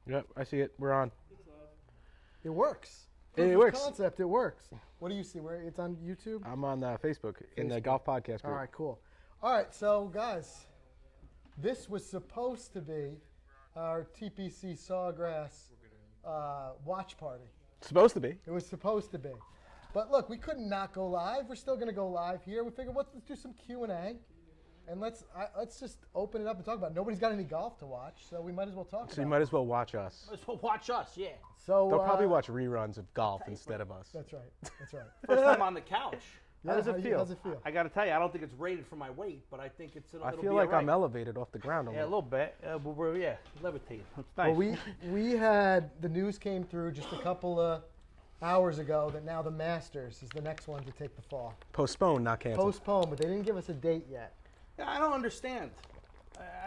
Yep, I see it. We're on. It works. It works. Concept, it works. What do you see? Where it's on YouTube? I'm on Facebook in the Golf Podcast group. All right, cool. All right, so guys, this was supposed to be our TPC Sawgrass watch party. Supposed to be. It was supposed to be. But look, we couldn't not go live. We're still going to go live here. We figured let's do some Q&A. And let's just open it up and talk about it. Nobody's got any golf to watch, so we might as well talk about it. So you might as well watch us. Might as well watch us, yeah. So They'll probably watch reruns of golf instead of us. That's right. That's right. First time on the couch. How does it feel? How's it feel? I got to tell you, I don't think it's rated for my weight, but I think it'll I be feel like all right. I'm elevated off the ground a Yeah, a little. little bit. But we're levitating. It's nice. Well, we had the news came through just a couple of hours ago that now the Masters is the next one to take the fall. Postponed, not canceled. Postponed, but they didn't give us a date yet. Yeah, I don't understand.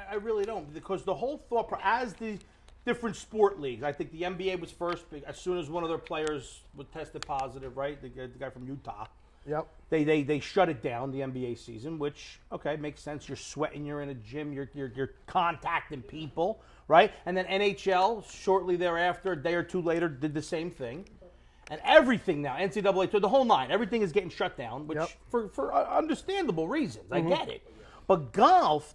I really don't, because the whole thought, as the different sport leagues, I think the NBA was first. As soon as one of their players was tested positive, right? The guy from Utah. Yep. They shut it down, the NBA season, which makes sense. You're sweating, you're in a gym, you're contacting people, right? And then NHL shortly thereafter, a day or two later, did the same thing. And everything now, NCAA, the whole nine, everything is getting shut down, which for understandable reasons. I get it. But golf,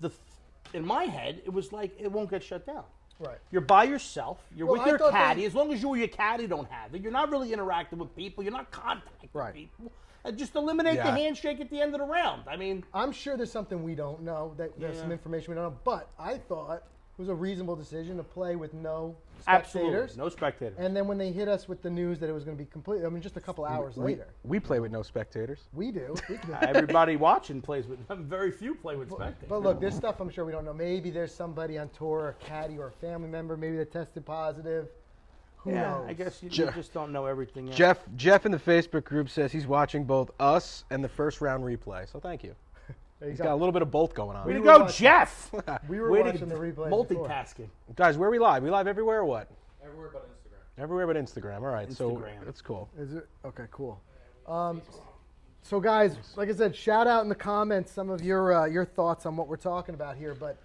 in my head, it was like it won't get shut down. Right. You're by yourself. You're with your caddy. they- As long as you or your caddy don't have it, you're not really interacting with people. You're not contacting people. And just eliminate the handshake at the end of the round. I mean, I'm sure there's something we don't know. There's some information we don't know. But I thought it was a reasonable decision to play with no spectators. absolutely no spectators. And then when they hit us with the news that it was going to be complete, I mean, just a couple hours later. We play with no spectators. We do. Everybody watching plays with them. Very few play with spectators. But look, this stuff I'm sure we don't know. Maybe there's somebody on tour, a caddy or a family member, maybe that tested positive. Who knows? I guess you just don't know everything yet. Jeff in the Facebook group says he's watching both us and the first round replay. So thank you. He's got a little bit of both going on. Way to go, Jeff! We were watching the replay. Multitasking. Guys, where are we live? We live everywhere or what? Everywhere but Instagram. Everywhere but Instagram. All right, so Instagram. that's cool. Is it? Okay, cool. So guys, like I said, shout out in the comments some of your thoughts on what we're talking about here. But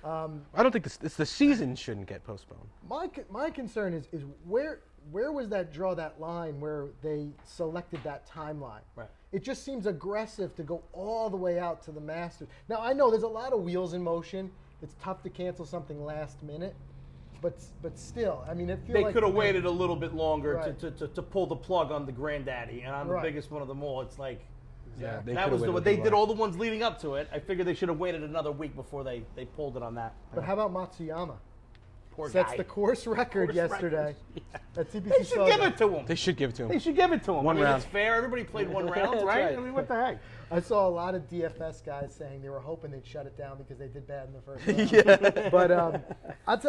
I don't think the season shouldn't get postponed. my concern is where was that line where they selected that timeline? Right. It just seems aggressive to go all the way out to the Masters. Now I know there's a lot of wheels in motion. It's tough to cancel something last minute, but still, I mean, it feels They like could have waited a little bit longer Right. to pull the plug on the granddaddy, and on the Right. biggest one of them all. It's like Yeah, that was they did all the ones leading up to it. I figured they should have waited another week before they pulled it on that. But how about Matsuyama? Poor Sets guy. the course record Course yesterday. record. At TPC They should give it to him. They should give it to him. They should give it to him. One I mean, round. It's fair. Everybody played one round, That's right? right. I mean, what the heck? I saw a lot of DFS guys saying they were hoping they'd shut it down because they did bad in the first round. But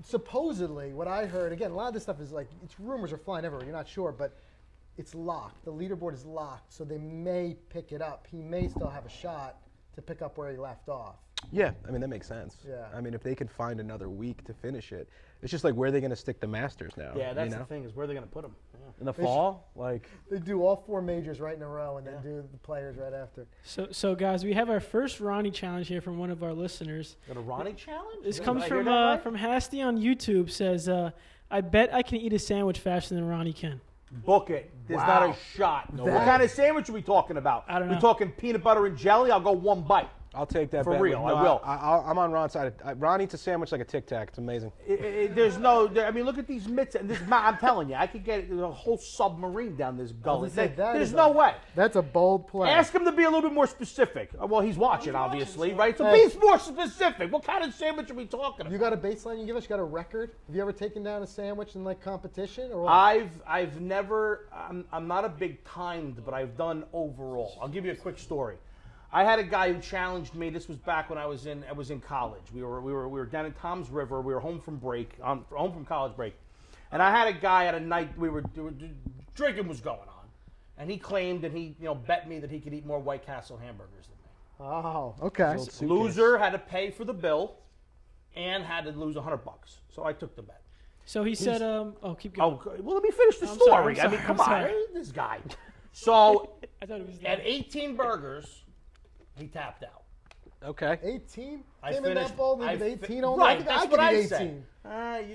supposedly, what I heard, again, a lot of this stuff is like, it's rumors are flying everywhere. You're not sure, but it's locked. The leaderboard is locked, so they may pick it up. He may still have a shot to pick up where he left off. Yeah, I mean, that makes sense. Yeah. I mean, if they could find another week to finish it, it's just like, where are they going to stick the Masters now? Yeah, that's you know? the thing, is where they're going to put him. Yeah. In the fall? Like, They do all 4 majors right in a row and then do the players right after. So guys, we have our first Ronnie challenge here from one of our listeners. Got a Ronnie challenge? This Did comes I hear from that right? from Hasty on YouTube. Says, I bet I can eat a sandwich faster than Ronnie can. Book it. There's Wow. not a shot. way. What kind of sandwich are we talking about? I don't know. We talking peanut butter and jelly? I'll go one bite. I'll take that For bet. real, No, I will. I'm on Ron's side. Ron eats a sandwich like a Tic Tac. It's amazing. There's no. I mean, look at these mitts. And this, I'm telling you, I could get a whole submarine down this gully. say, that There's is no way. That's a bold play. Ask him to be a little bit more specific. Well, he's watching, obviously, right? So Hey. be more specific. What kind of sandwich are we talking about? You got a baseline you give us? You got a record? Have you ever taken down a sandwich in like competition? Or what? I've never. I'm not a big timed, but I've done overall. I'll give you a quick story. I had a guy who challenged me. This was back when I was in college. We were down in Tom's River. We were home from home from college break, and I had a guy at a night drinking was going on, and he claimed and he bet me that he could eat more White Castle hamburgers than me. Oh, okay. Loser had to pay for the bill, and had to lose $100. So I took the bet. So he said, keep going. Oh, well, let me finish the I'm story. sorry, I mean, come on, sorry. this guy. So I thought it was at that. 18 burgers, he tapped out. Okay. 18? I Came in finished- that bowl with I 18 fi- only? Right, I think that's I what could I eat said. 18.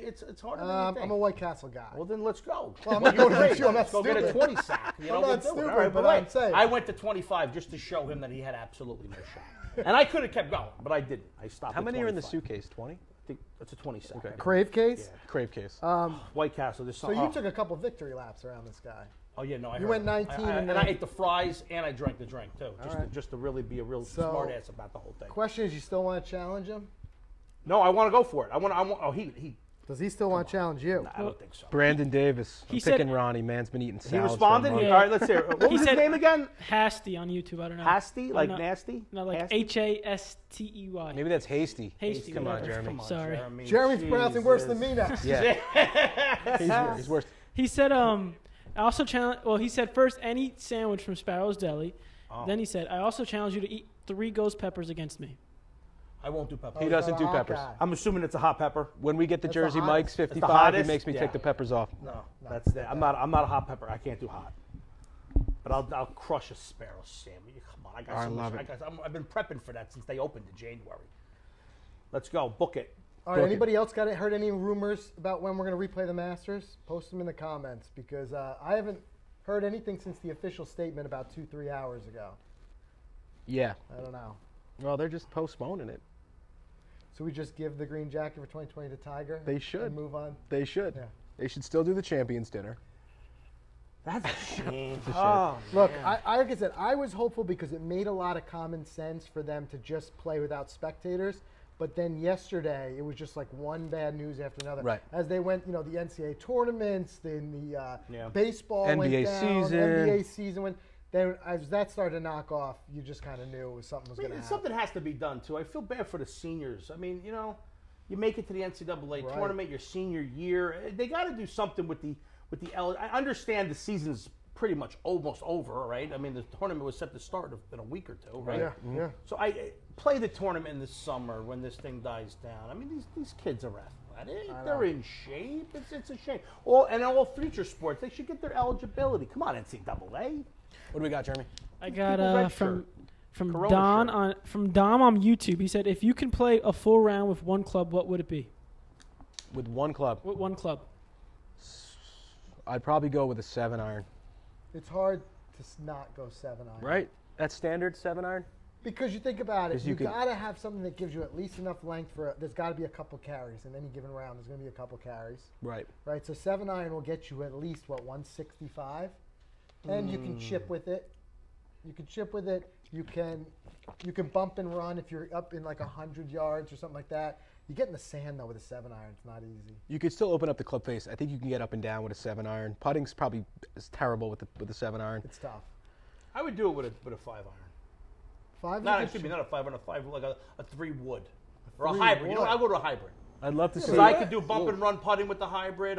It's harder than you think. I'm a White Castle guy. Well, then let's go. Well, I'm not going Great. with you. I'm not Let's go get a stupid. 20 sack. You know, I'm we'll not do it. stupid, All right, but wait. I'm saying. I went to 25 just to show him that he had absolutely no shot. And I could have kept going, but I didn't. I stopped How at many are in the 25. suitcase? 20? I think it's a 20 sack. Okay. Crave case? Crave case. White Castle. There's So some, you took a couple victory laps around this guy. Oh yeah, no, I You heard went it. 19 and then- I ate the fries and I drank the drink too, right. just to really be a real So- smart ass about the whole thing. Question is, you still want to challenge him? No, I want to go for it. I want. Oh, he. Does he still want to challenge you? I don't think so. Brandon Davis. I'm He said- picking Ronnie. Man's been eating He salads. responded. For a month. All right, let's hear it. What He was his said- name again? Hasty on YouTube. I don't know. Hasty, like no. nasty. No, like Hasty? Hastey. Maybe that's hasty. Hasty. Come on, whatever. Jeremy. Come on, Sorry. Jeremy. Jeremy's pronouncing worse than Jesus. me now. Yeah. He's worse. He said, I also challenge. Well, he said first any sandwich from Sparrow's Deli. Oh. Then he said, I also challenge you to eat 3 ghost peppers against me. I won't do pepper. He He's doesn't not do a hot peppers. guy. I'm assuming it's a hot pepper. When we get the That's the Jersey hottest. Mike's That's the 55, he hottest? makes me Yeah. take the peppers off. No, that's the. I'm not a hot pepper. I can't do hot. But I'll crush a Sparrow sandwich. Come on, I got I so much. love it. I've been prepping for that since they opened in January. Let's go. Book it. All right, Book it. anybody else heard any rumors about when we're going to replay the Masters? Post them in the comments because I haven't heard anything since the official statement about 2-3 hours ago. Yeah. I don't know. Well, they're just postponing it. So we just give the green jacket for 2020 to Tiger? They should. And move on? They should. Yeah. They should still do the Champions Dinner. That's a shame. a shame. Oh, Look, man. like I said, I was hopeful because it made a lot of common sense for them to just play without spectators. But then yesterday, it was just like one bad news after another. Right. As they went, the NCAA tournaments, then the Yeah. baseball went NBA down, season. NBA season went. Then as that started to knock off, you just kind of knew something was I going mean, to happen. something has to be done too. I feel bad for the seniors. I mean, you make it to the NCAA Right. tournament your senior year. They got to do something with the I understand the season's pretty much almost over, right? I mean, the tournament was set to start in a week or two, right? Yeah, yeah. So I play the tournament in the summer when this thing dies down. I mean, these kids are athletic. They're in shape. It's a shame. All future sports, they should get their eligibility. Come on, NCAA. What do we got, Jeremy? I got People red from Corona Don shirt. Dom on YouTube. He said, if you can play a full round with one club, what would it be? With one club, What one club? I'd probably go with a 7-iron. It's hard to not go 7-iron. Right? That's standard 7-iron? Because you think about it, 'Cause you you can- got to have something that gives you at least enough length for. There's got to be a couple carries in any given round. There's going to be a couple carries, Right. right? So 7-iron will get you at least 165, and you can chip with it. You can chip with it. You can bump and run if you're up in like 100 yards or something like that. You get in the sand though with a 7-iron. It's not easy. You could still open up the club face. I think you can get up and down with a 7-iron. Putting's probably is terrible with the 7-iron. It's tough. I would do it with a 5-iron. 5. Not you excuse me, can not a 5-iron, like a 3-wood. Or a 3 hybrid. You know, wood. I go to a hybrid. I'd love to see. Because I could do bump and run putting with the hybrid.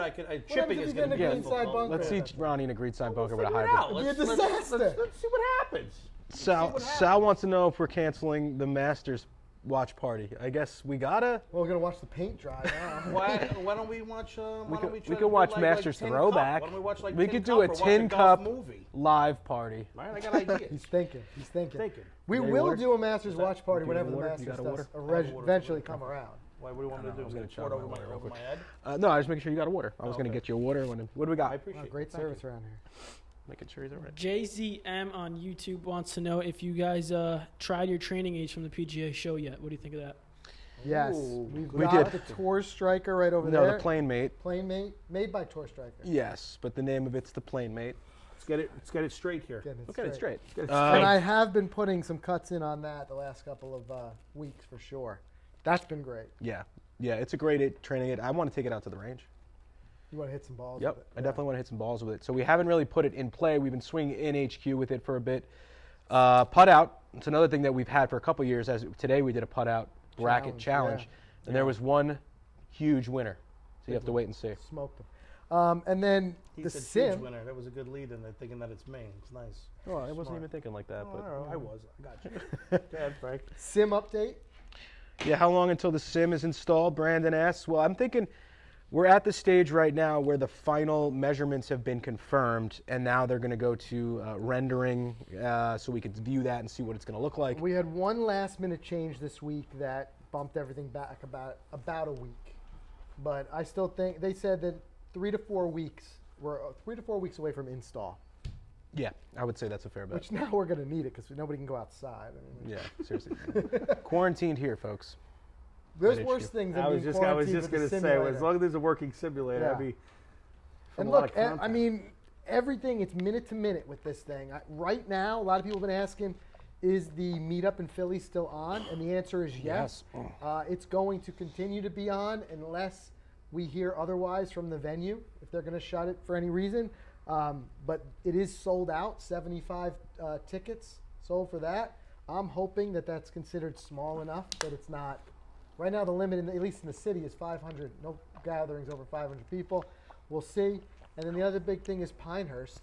Chipping if is you going get to in be a greenside difficult. bunker? Let's see Ronnie in a greenside bunker with a Figure it hybrid. out. It'd be a disaster. Let's see what happens. Sal wants to know if we're canceling the Masters watch party. I guess we gotta. Well, we're gonna watch the paint dry now. Why don't we watch? We could watch Masters Tin Throwback. Cup? Why don't we watch like We Tin could Cup do a or watch Tin golf Cup movie? live party. Right, I got ideas. He's thinking. He's thinking. Thinking. We You got will water? do a Masters watch party You got whenever the water? You Masters got a does water? I have water. eventually come around. Why? What do you want me to do? I was gonna Pour it chug over my water real over my quick. head. No, I was making sure you got a water. I was gonna Okay. get you a water. What do we I got? appreciate Wow, it. great Thank service you. around here. Making sure he's all right. JZM on YouTube wants to know if you guys tried your training aids from the PGA show yet. What do you think of that? Yes, Ooh. we've We got did. the Tour Striker right over No, there. the plane mate. Plane made by Tour Striker. Yes, but the name of it's the plane mate. Let's get it straight here. Getting it Look at it straight. Let's get it Uh, straight. And I have been putting some cuts in on that the last couple of weeks for sure. That's been great. Yeah, it's a great training aid. I want to take it out to the range. You want to hit some balls Yep, with it? I definitely want to hit some balls with it. So we haven't really put it in play. We've been swinging in HQ with it for a bit. Putt out. It's another thing that we've had for a couple years. As today we did a putt out bracket challenge, yeah. and there was one huge winner. So you have to wait and see. Smoked them. And then He the said huge sim. winner. That was a good lead, and they're thinking that it's me. It's nice. Well, I wasn't Smart. even thinking like that, but I was. I got you. Go ahead, Frank. Sim update. yeah. How long until the sim is installed? Brandon asks. Well, I'm thinking We're at the stage right now where the final measurements have been confirmed, and now they're going to go to rendering so we can view that and see what it's going to look like. We had one last-minute change this week that bumped everything back about a week. But I still think they said that 3 to 4 weeks. We're 3 to 4 weeks away from install. Yeah, I would say that's a fair bet. Which now we're going to need it because nobody can go outside. I mean, Yeah, seriously. Quarantined here, folks. there's That worse issue. things than I was being just quarantined going to with a say, simulator. as long as there's a working simulator, Yeah. I'd be. And a lot look, of contact. I mean, everything, it's minute to minute with this thing. Right now, a lot of people have been asking, is the meetup in Philly still on? And the answer is yes. It's going to continue to be on unless we hear otherwise from the venue, if they're going to shut it for any reason. But it is sold out, 75 tickets sold for that. I'm hoping that that's considered small enough that it's not. Right now, the limit, at least in the city, is 500. No gatherings over 500 people. We'll see. And then the other big thing is Pinehurst.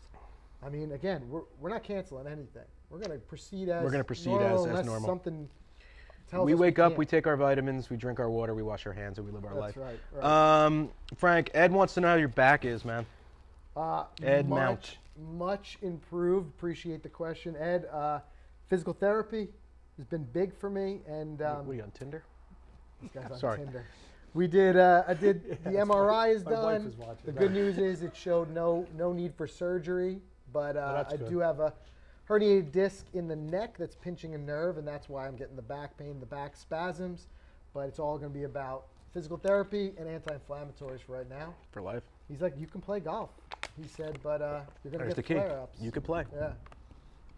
I mean, again, we're not canceling anything. We're going to proceed as normal unless normal. something tells We us wake up, can't. we take our vitamins, we drink our water, we wash our hands, and we live our life. That's right. Frank, Ed wants to know how your back is, man. Ed Mount. Much improved. Appreciate the question, Ed. Physical therapy has been big for me, and What are you on Tinder? this guy's on Sorry. Tinder. We did. I did. The MRI is My wife done. is watching. The good news is it showed no need for surgery, but that's I good. do have a herniated disc in the neck that's pinching a nerve, and that's why I'm getting the back pain, the back spasms. But it's all going to be about physical therapy and anti-inflammatories for right now. For life. He's like, you can play golf. He said, but you're going There's to the get key. flare-ups. You could play. Yeah.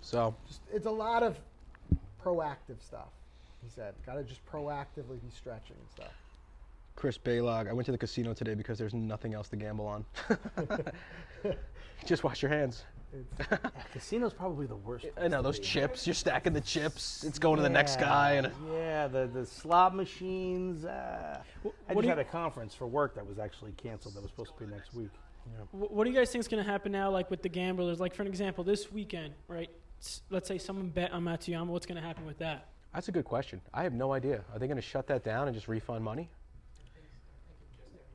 So, It's a lot of proactive stuff. He said, got to just proactively be stretching and stuff. Chris Baylog, I went to the casino today because there's nothing else to gamble on. Just wash your hands. Casino's probably the worst. I know, those chips. You're stacking the chips. It's going to the next guy. And Yeah, the slot machines. I what just do had you- a conference for work that was actually canceled. That was supposed to be next week. What do you guys think is going to happen now, like with the gamblers? Like, for an example, this weekend, right? Let's say someone bet on Matsuyama. What's going to happen with that? That's a good question. I have no idea. Are they going to shut that down and just refund money?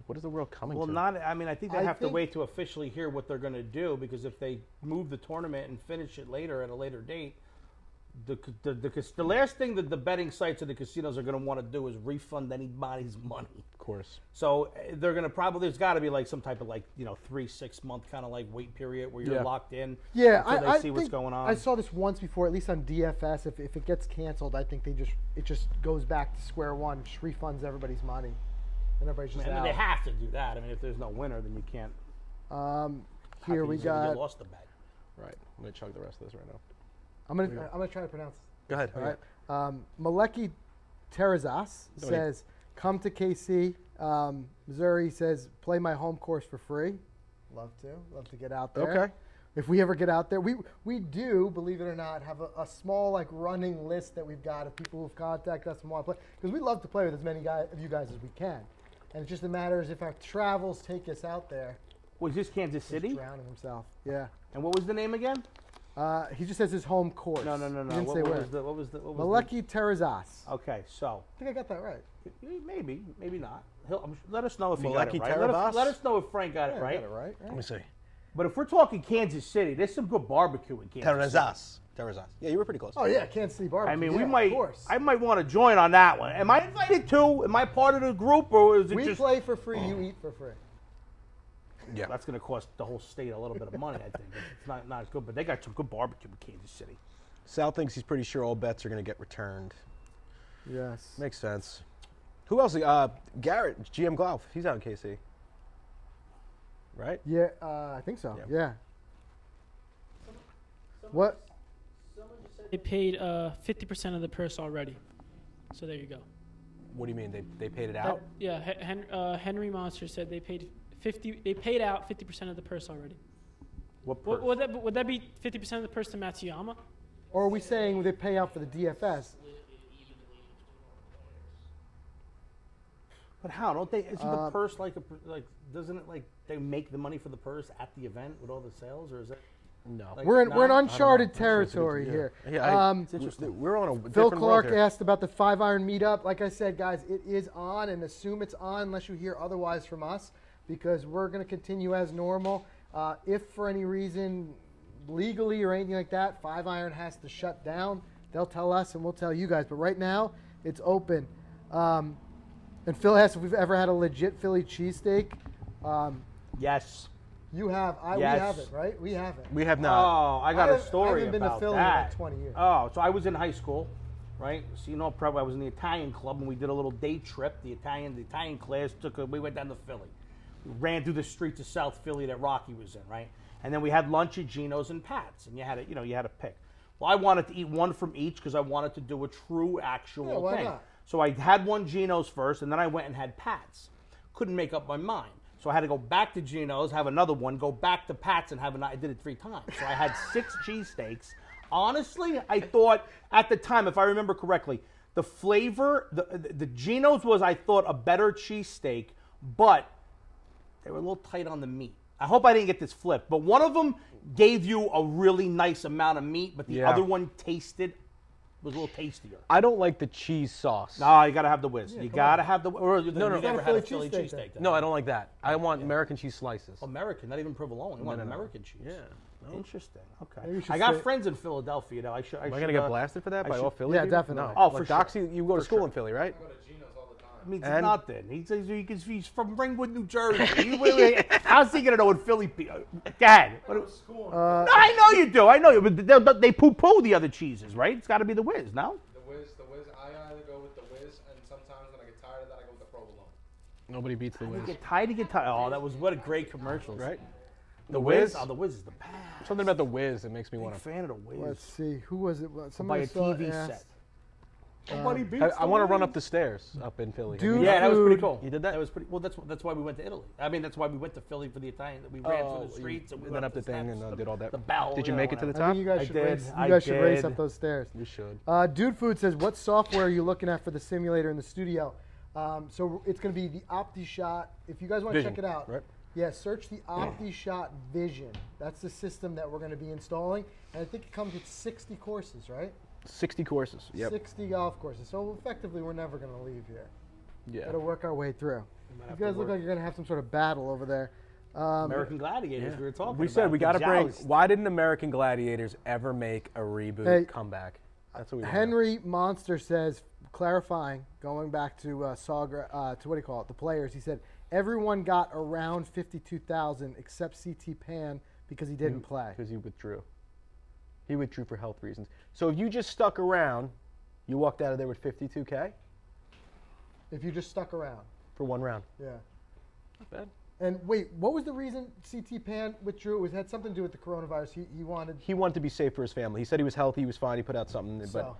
What is the world coming Well, to? I mean, I think they I have to think- wait to officially hear what they're going to do, because if they move the tournament and finish it later at a later date, the last thing that the betting sites and the casinos are going to want to do is refund anybody's money. Of course. So they're going to probably, there's got to be like some type of 3-6 month kind of like wait period where you're Yeah. locked in. Yeah, until I they see what's think going on. I saw this once before, at least on DFS. If it gets canceled, I think it just goes back to square one, just refunds everybody's money, and everybody's just I mean, out. they have to do that. I mean, if there's no winner, then you can't. Here we You got. lost the bet. Right. I'm going to chug the rest of this right now. I'm gonna try to pronounce this. Go ahead. All right. Maleki Terrazas Don't says, "Come to KC, Missouri." Says, "Play my home course for free." Love to get out there. Okay. If we ever get out there, we do, believe it or not, have a small running list that we've got of people who've contacted us and want to play, because we love to play with as many of you guys as we can, and it's just a matter of if our travels take us out there. Was this Kansas He's City? drowning himself. Yeah. And what was the name again? He just says his home course. No. He didn't What say where. was the? What was the? Maleki Terrazas. Okay, so I think I got that right. maybe not. Let us know if you got Maleki it right. Let Terrazas? us know if Frank got Yeah, it I right. got it right. Let me see. But if we're talking Kansas City, there's some good barbecue in Kansas City. Terrazas. Yeah, you were pretty close. Oh yeah, Kansas City barbecue. I mean, yeah, of course. I might want to join on that one. Am I invited too? Am I part of the group, or is it We just? play for free. You eat for free. Yeah. That's going to cost the whole state a little bit of money. I think it's not as good, but they got some good barbecue in Kansas City. Sal thinks he's pretty sure all bets are going to get returned. Yes. Makes sense. Who else? Garrett, GM Golf. He's out in KC. Right? Yeah, I think so. Yeah. Yeah. What? They paid 50% of the purse already. So there you go. What do you mean? They paid it out? Yeah, Henry Monster said they paid 50. They paid out 50% of the purse already. What purse? Would that be 50% of the purse to Matsuyama? Or are we saying they pay out for the DFS? But how don't they? Isn't the purse like doesn't it like they make the money for the purse at the event with all the sales, or is that? No. Like, We're in no? uncharted I don't know. territory Yeah. here. Yeah, It's interesting. we're on a different Phil world Clark here. asked about the 5-iron meetup. Like I said, guys, it is on, and assume it's on unless you hear otherwise from us, because we're going to continue as normal. If for any reason, legally or anything like that, 5-iron has to shut down, they'll tell us and we'll tell you guys. But right now, it's open. And Phil asked if we've ever had a legit Philly cheesesteak. Yes. You have. We Yes. haven't, right? We haven't. We have not. Oh, I got a story I haven't been to about Philly that. in like 20 years. Oh, so I was in high school, right? So probably I was in the Italian club, and we did a little day trip. The Italian class we went down to Philly. We ran through the streets of South Philly that Rocky was in, right? And then we had lunch at Gino's and Pat's, and you had to pick. Well, I wanted to eat one from each because I wanted to do a true, actual why thing. not? So I had one Gino's first, and then I went and had Pat's. Couldn't make up my mind. So I had to go back to Gino's, have another one, go back to Pat's, and I did it 3 times. So I had 6 cheesesteaks. Honestly, I thought at the time, if I remember correctly, the flavor, the Gino's was, I thought, a better cheesesteak, but they were a little tight on the meat. I hope I didn't get this flipped, but one of them gave you a really nice amount of meat, but the other one was a little tastier. I don't like the cheese sauce. No, you got to have the whiz. You got to have the. Or you no. never had a Philly cheesesteak. No, I don't like that. I want American cheese slices. American, not even provolone. I want American cheese. Yeah. No. Interesting. Okay. Maybe you should I got say- friends in Philadelphia. Though. Am I going to get blasted for that by all Philly Yeah, people? definitely. No. Oh, Like for Doxy, you go to For school sure. in Philly, right? I go to Gino's all the time. Means And- nothing. He's from Ringwood, New Jersey. How's he gonna know what Philly? Dad. I go to school. No, I know you do. I know you. But they poo-poo the other cheeses, right? It's got to be the whiz, no? The whiz. I either go with the whiz, and sometimes when I get tired of that, I go with the provolone. Nobody beats the You whiz. get tired. Oh, that was what a great commercial, Right? The whiz. Oh, the whiz is the best. Something about the whiz that makes me Big want to. fan of the whiz. Let's see. Who was it? Buy Somebody a saw TV asked, set. Nobody beats. I want to run up the stairs up in Philly. Dude, Yeah, that was pretty food. cool. You did that? That was pretty. Well, that's why we went to Italy. I mean, that's why we went to Philly for the Italian. We ran through the streets and we went went up the thing steps, and did all that. The bell. Did you make it to the I top? think you guys I should did. race. I You guys should race did. up those stairs. You should. Dude Food says, "What software are you looking at for the simulator in the studio?" So it's going to be the OptiShot. If you guys want to Vision, check it out, right? yeah, search the OptiShot Vision. That's the system that we're going to be installing, and I think it comes with 60 courses, right? 60 courses. Yep. 60 golf courses. So effectively, we're never going to leave here. Yeah. Got to work our way through. You have guys to look work. like you're going to have some sort of battle over there. American Gladiators. We were talking. We about said we the got to bring. joust. Why didn't American Gladiators ever make a reboot Hey, comeback? That's what we. wanna know. Henry Monster says, clarifying, going back to Saga, to what do you call it, the players. He said everyone got around 52,000 except CT Pan because he didn't play. Because he withdrew. He withdrew for health reasons. So if you just stuck around, you walked out of there with 52K If you just stuck around, for one round. yeah. Not bad. And wait, what was the reason CT Pan withdrew? It had something to do with the coronavirus. He wanted. He wanted to be safe for his family. He said he was healthy. He was fine. He put out something, So.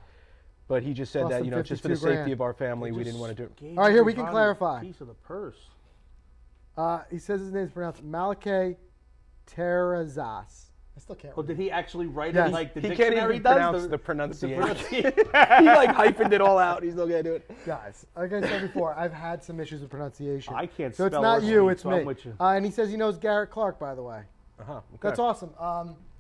but he just said Cost that him just for the 52 grand. safety of our family, They we just didn't want to do it. gave All right, here, we can everybody a clarify. Piece of the purse. He says his name is pronounced Malachi Terrazas. I still can't. Well, did he actually write Yes. it like the He can't dictionary even does? pronounce the pronunciation. he pronunciation. like hyphened it all out. He's not gonna do it. Guys, like I said before, I've had some issues with pronunciation. I can't So it's spell not or you, speak, it's so me. I'm with you. And he says he knows Garrett Clark, by the way. Okay. That's awesome.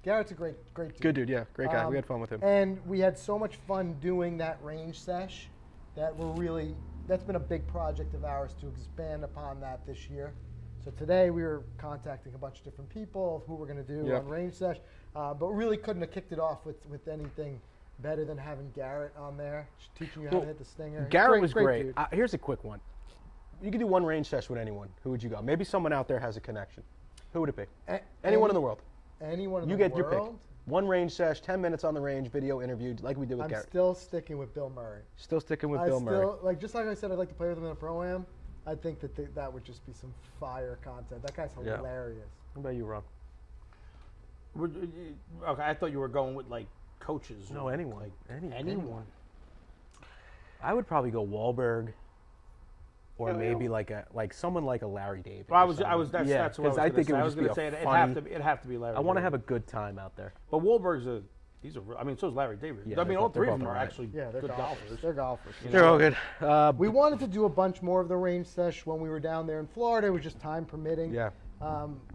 Garrett's a great dude. Good dude. Yeah, great guy. We had fun with him. And we had so much fun doing that range sesh that that's been a big project of ours to expand upon that this year. So today we were contacting a bunch of different people of who we're going to do Yep. on range sesh, but really couldn't have kicked it off with anything better than having Garrett on there, teaching you how to hit the stinger. Garrett was great. dude. Here's a quick one. You could do one range session with anyone. Who would you go? Maybe someone out there has a connection. Who would it be? Anyone in the world. Anyone in You the get world. your pick. One range sesh, 10 minutes on the range, video interview, like we did with I'm Garrett. still sticking with Bill Murray. Still sticking with Bill Murray. Just like I said, I'd like to play with him in a pro-am. I think that would just be some fire content. That guy's Yeah. hilarious. What about you, Ron? Okay, I thought you were going with like coaches. No, or, anyone. Like, Anyone. anyone. I would probably go Wahlberg, or maybe like someone like a Larry David. Well, or that's yeah, what I because was I gonna think say. it would I was just be gonna say a it'd have to be Larry. I want to David. have a good time out there. But Wahlberg's he's a. I mean, so is Larry David. Yeah, I mean, they're all both- three they're of them both are alright. actually Yeah, they're good golfers. golfers. They're golfers. You They're know? all good. We wanted to do a bunch more of the range sesh when we were down there in Florida. It was just time permitting. Yeah.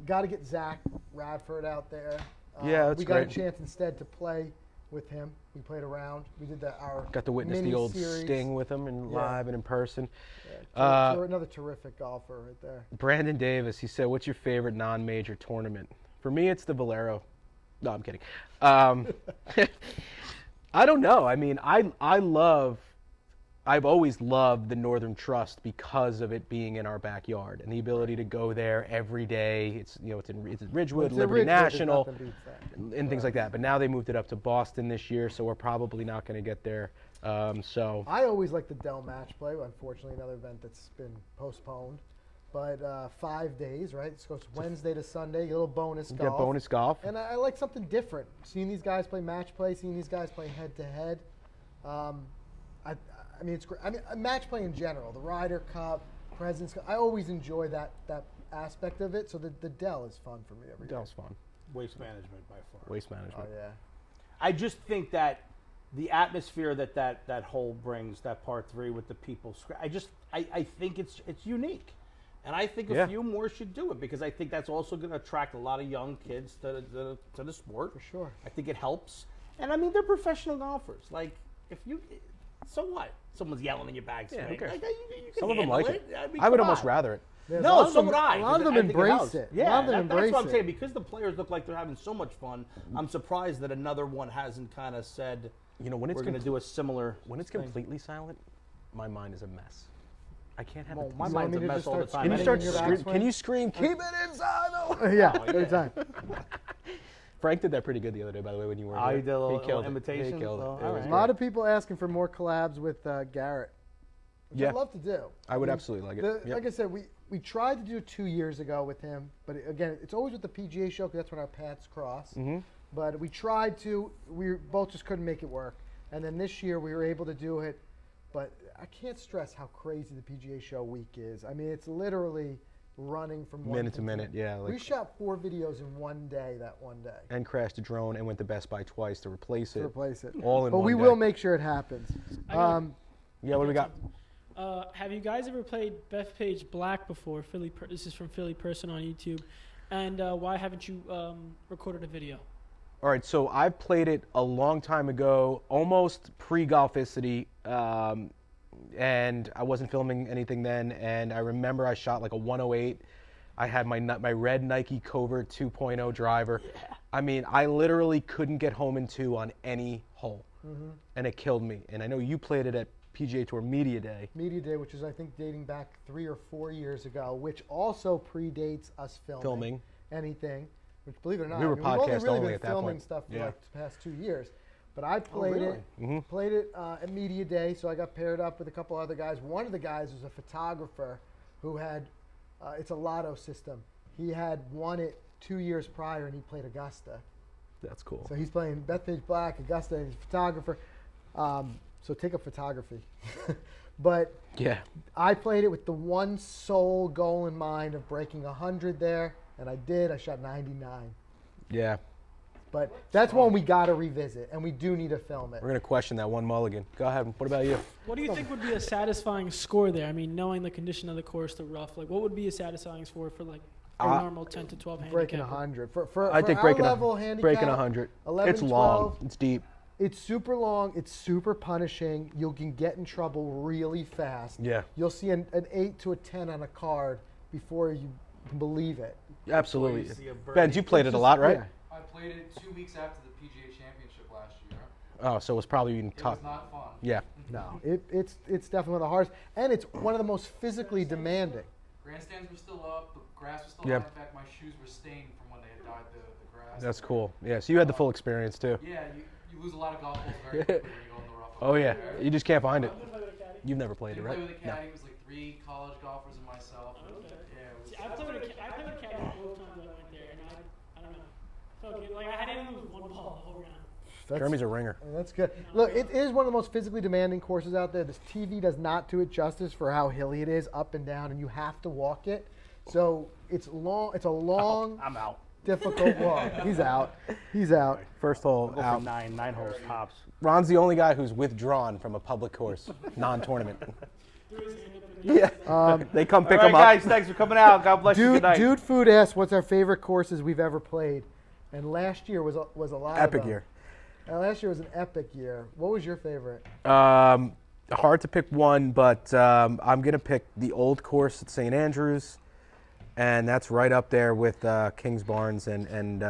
Got to get Zach Radford out there. Yeah, that's we got great. a chance instead to play with him. We played around. We did our Got to witness the old Sting with him in live and in person. Another terrific golfer right there. Brandon Davis, he said, "What's your favorite non-major tournament?" For me, it's the Valero. No, I'm kidding. I don't know. I mean, I've always loved the Northern Trust because of it being in our backyard and the ability to go there every day. It's it's in Ridgewood, Liberty National, and things like that. But now they moved it up to Boston this year, so we're probably not going to get there. So I always like the Dell Match Play. Unfortunately, another event that's been postponed. But 5 days, right? So it's Wednesday to Sunday. A little bonus golf. get bonus golf. And I like something different. Seeing these guys play match play, seeing these guys play head to head. I mean, it's great. I mean, match play in general, the Ryder Cup, President's Cup. I always enjoy that aspect of it. So the Dell is fun for me every day. Dell's fun. Waste management by far. Waste management. Oh yeah. I just think that the atmosphere that hole brings, that par 3 with the people, I think it's unique. And I think a few more should do it because I think that's also going to attract a lot of young kids to the sport. For sure. I think it helps. And I mean, they're professional golfers. Like, so what? Someone's yelling in your backswing. Yeah, who cares? Like, you can Some of them like handle it. I mean, I would come almost on. rather it. Yeah, No, so would I. A lot of them I think embrace helps. it. Yeah, a lot of them that's embrace what I'm it. saying. Because the players look like they're having so much fun, I'm surprised that another one hasn't kind of said, When we're going to do a similar when it's thing. completely silent, my mind is a mess. I can't have it. My You want mind's me a to mess just all the start time. Can you Anything start in your scream? backswing? Can you scream? Keep it inside. Yeah, Oh, every yeah. time. Frank did that pretty good the other day, by the way, when you were Oh, here. he did a little killed imitation? It. He killed Oh, it. all It was right. A lot great. of people asking for more collabs with Garrett, which Yeah. I'd love to do. I would mean, absolutely like it. Yep. Like I said, we tried to do it 2 years ago with him, but again, it's always with the PGA show because that's when our paths cross. Mm-hmm. But we tried to, we both just couldn't make it work. And then this year we were able to do it, but I can't stress how crazy the PGA show week is. I mean, it's literally running from one Minute to minute, yeah. we shot 4 videos in one day that one day And crashed a drone and went to Best Buy twice to replace it. to replace it. All in But one we day. will make sure it happens. I got- Yeah, what do we got? Have you guys ever played Bethpage Black before? This is from Philly Person on YouTube. And why haven't you recorded a video? All right, so I've played it a long time ago, almost pre-Golficity, and I wasn't filming anything then, and I remember I shot like a 108. I had my red Nike Covert 2.0 driver. Yeah. I mean, I literally couldn't get home in 2 on any hole, and it killed me. And I know you played it at PGA Tour Media Day. Media Day, which is I think dating back 3 or 4 years ago, which also predates us filming anything. Which, believe it or not, We were we've only podcast really only been at that filming point. stuff for Yeah. like the past 2 years. But I played played it at Media Day, so I got paired up with a couple other guys. One of the guys was a photographer who had, it's a lotto system. He had won it 2 years prior, and he played Augusta. That's cool. So he's playing Bethpage Black, Augusta, and he's a photographer. So take up photography. But Yeah. I played it with the one sole goal in mind of breaking 100 there, and I did. I shot 99. Yeah. But that's one we got to revisit, and we do need to film it. We're going to question that one mulligan. Go ahead. What about you? What do you think would be a satisfying score there? I mean, knowing the condition of the course, the rough, like what would be a satisfying score for like a normal 10 to 12 Breaking handicap? 100. For I think our breaking level handicap, breaking 100. 11, It's long. 12. It's deep. It's super long. It's super punishing. You can get in trouble really fast. Yeah. You'll see an 8 to a 10 on a card before you can believe it. Absolutely. see a birdie. Ben, you played it a lot, right? Yeah. I played it 2 weeks after the PGA Championship last year. Oh, so it was probably even It tough. was not fun. Yeah. No, it's definitely one of the hardest, and it's one of the most physically demanding. Grandstands were still up. The grass was still Yep. on. In fact, my shoes were stained from when they had dyed the grass. That's cool. Yeah, so you had the full experience too. Yeah, you lose a lot of golf balls very quickly when you go in the rough. Oh yeah, you just can't find it. Did you play with a caddy? You've never played it, Didn't right? play with a caddy. It was like 3 college golfers and myself. Okay. Yeah, it was. See, I played with a caddy both times I went there, and I don't know. Felt good. Like I didn't lose one ball the whole round. Jeremy's a ringer. That's good. Look, it is one of the most physically demanding courses out there. This TV does not do it justice for how hilly it is, up and down, and you have to walk it. So it's long. It's a long, I'm out. difficult walk. He's out. He's out. First hole Go for out. nine holes tops. Ron's the only guy who's withdrawn from a public course, non-tournament. Yeah. They come pick All right, him up. guys, thanks for coming out. God bless you. Good night. Dude Food asks, "What's our favorite courses we've ever played?" And last year was a lot Epic of them. year. And last year was an epic year. What was your favorite? Hard to pick one, but I'm going to pick the old course at St. Andrews, and that's right up there with Kings Barnes and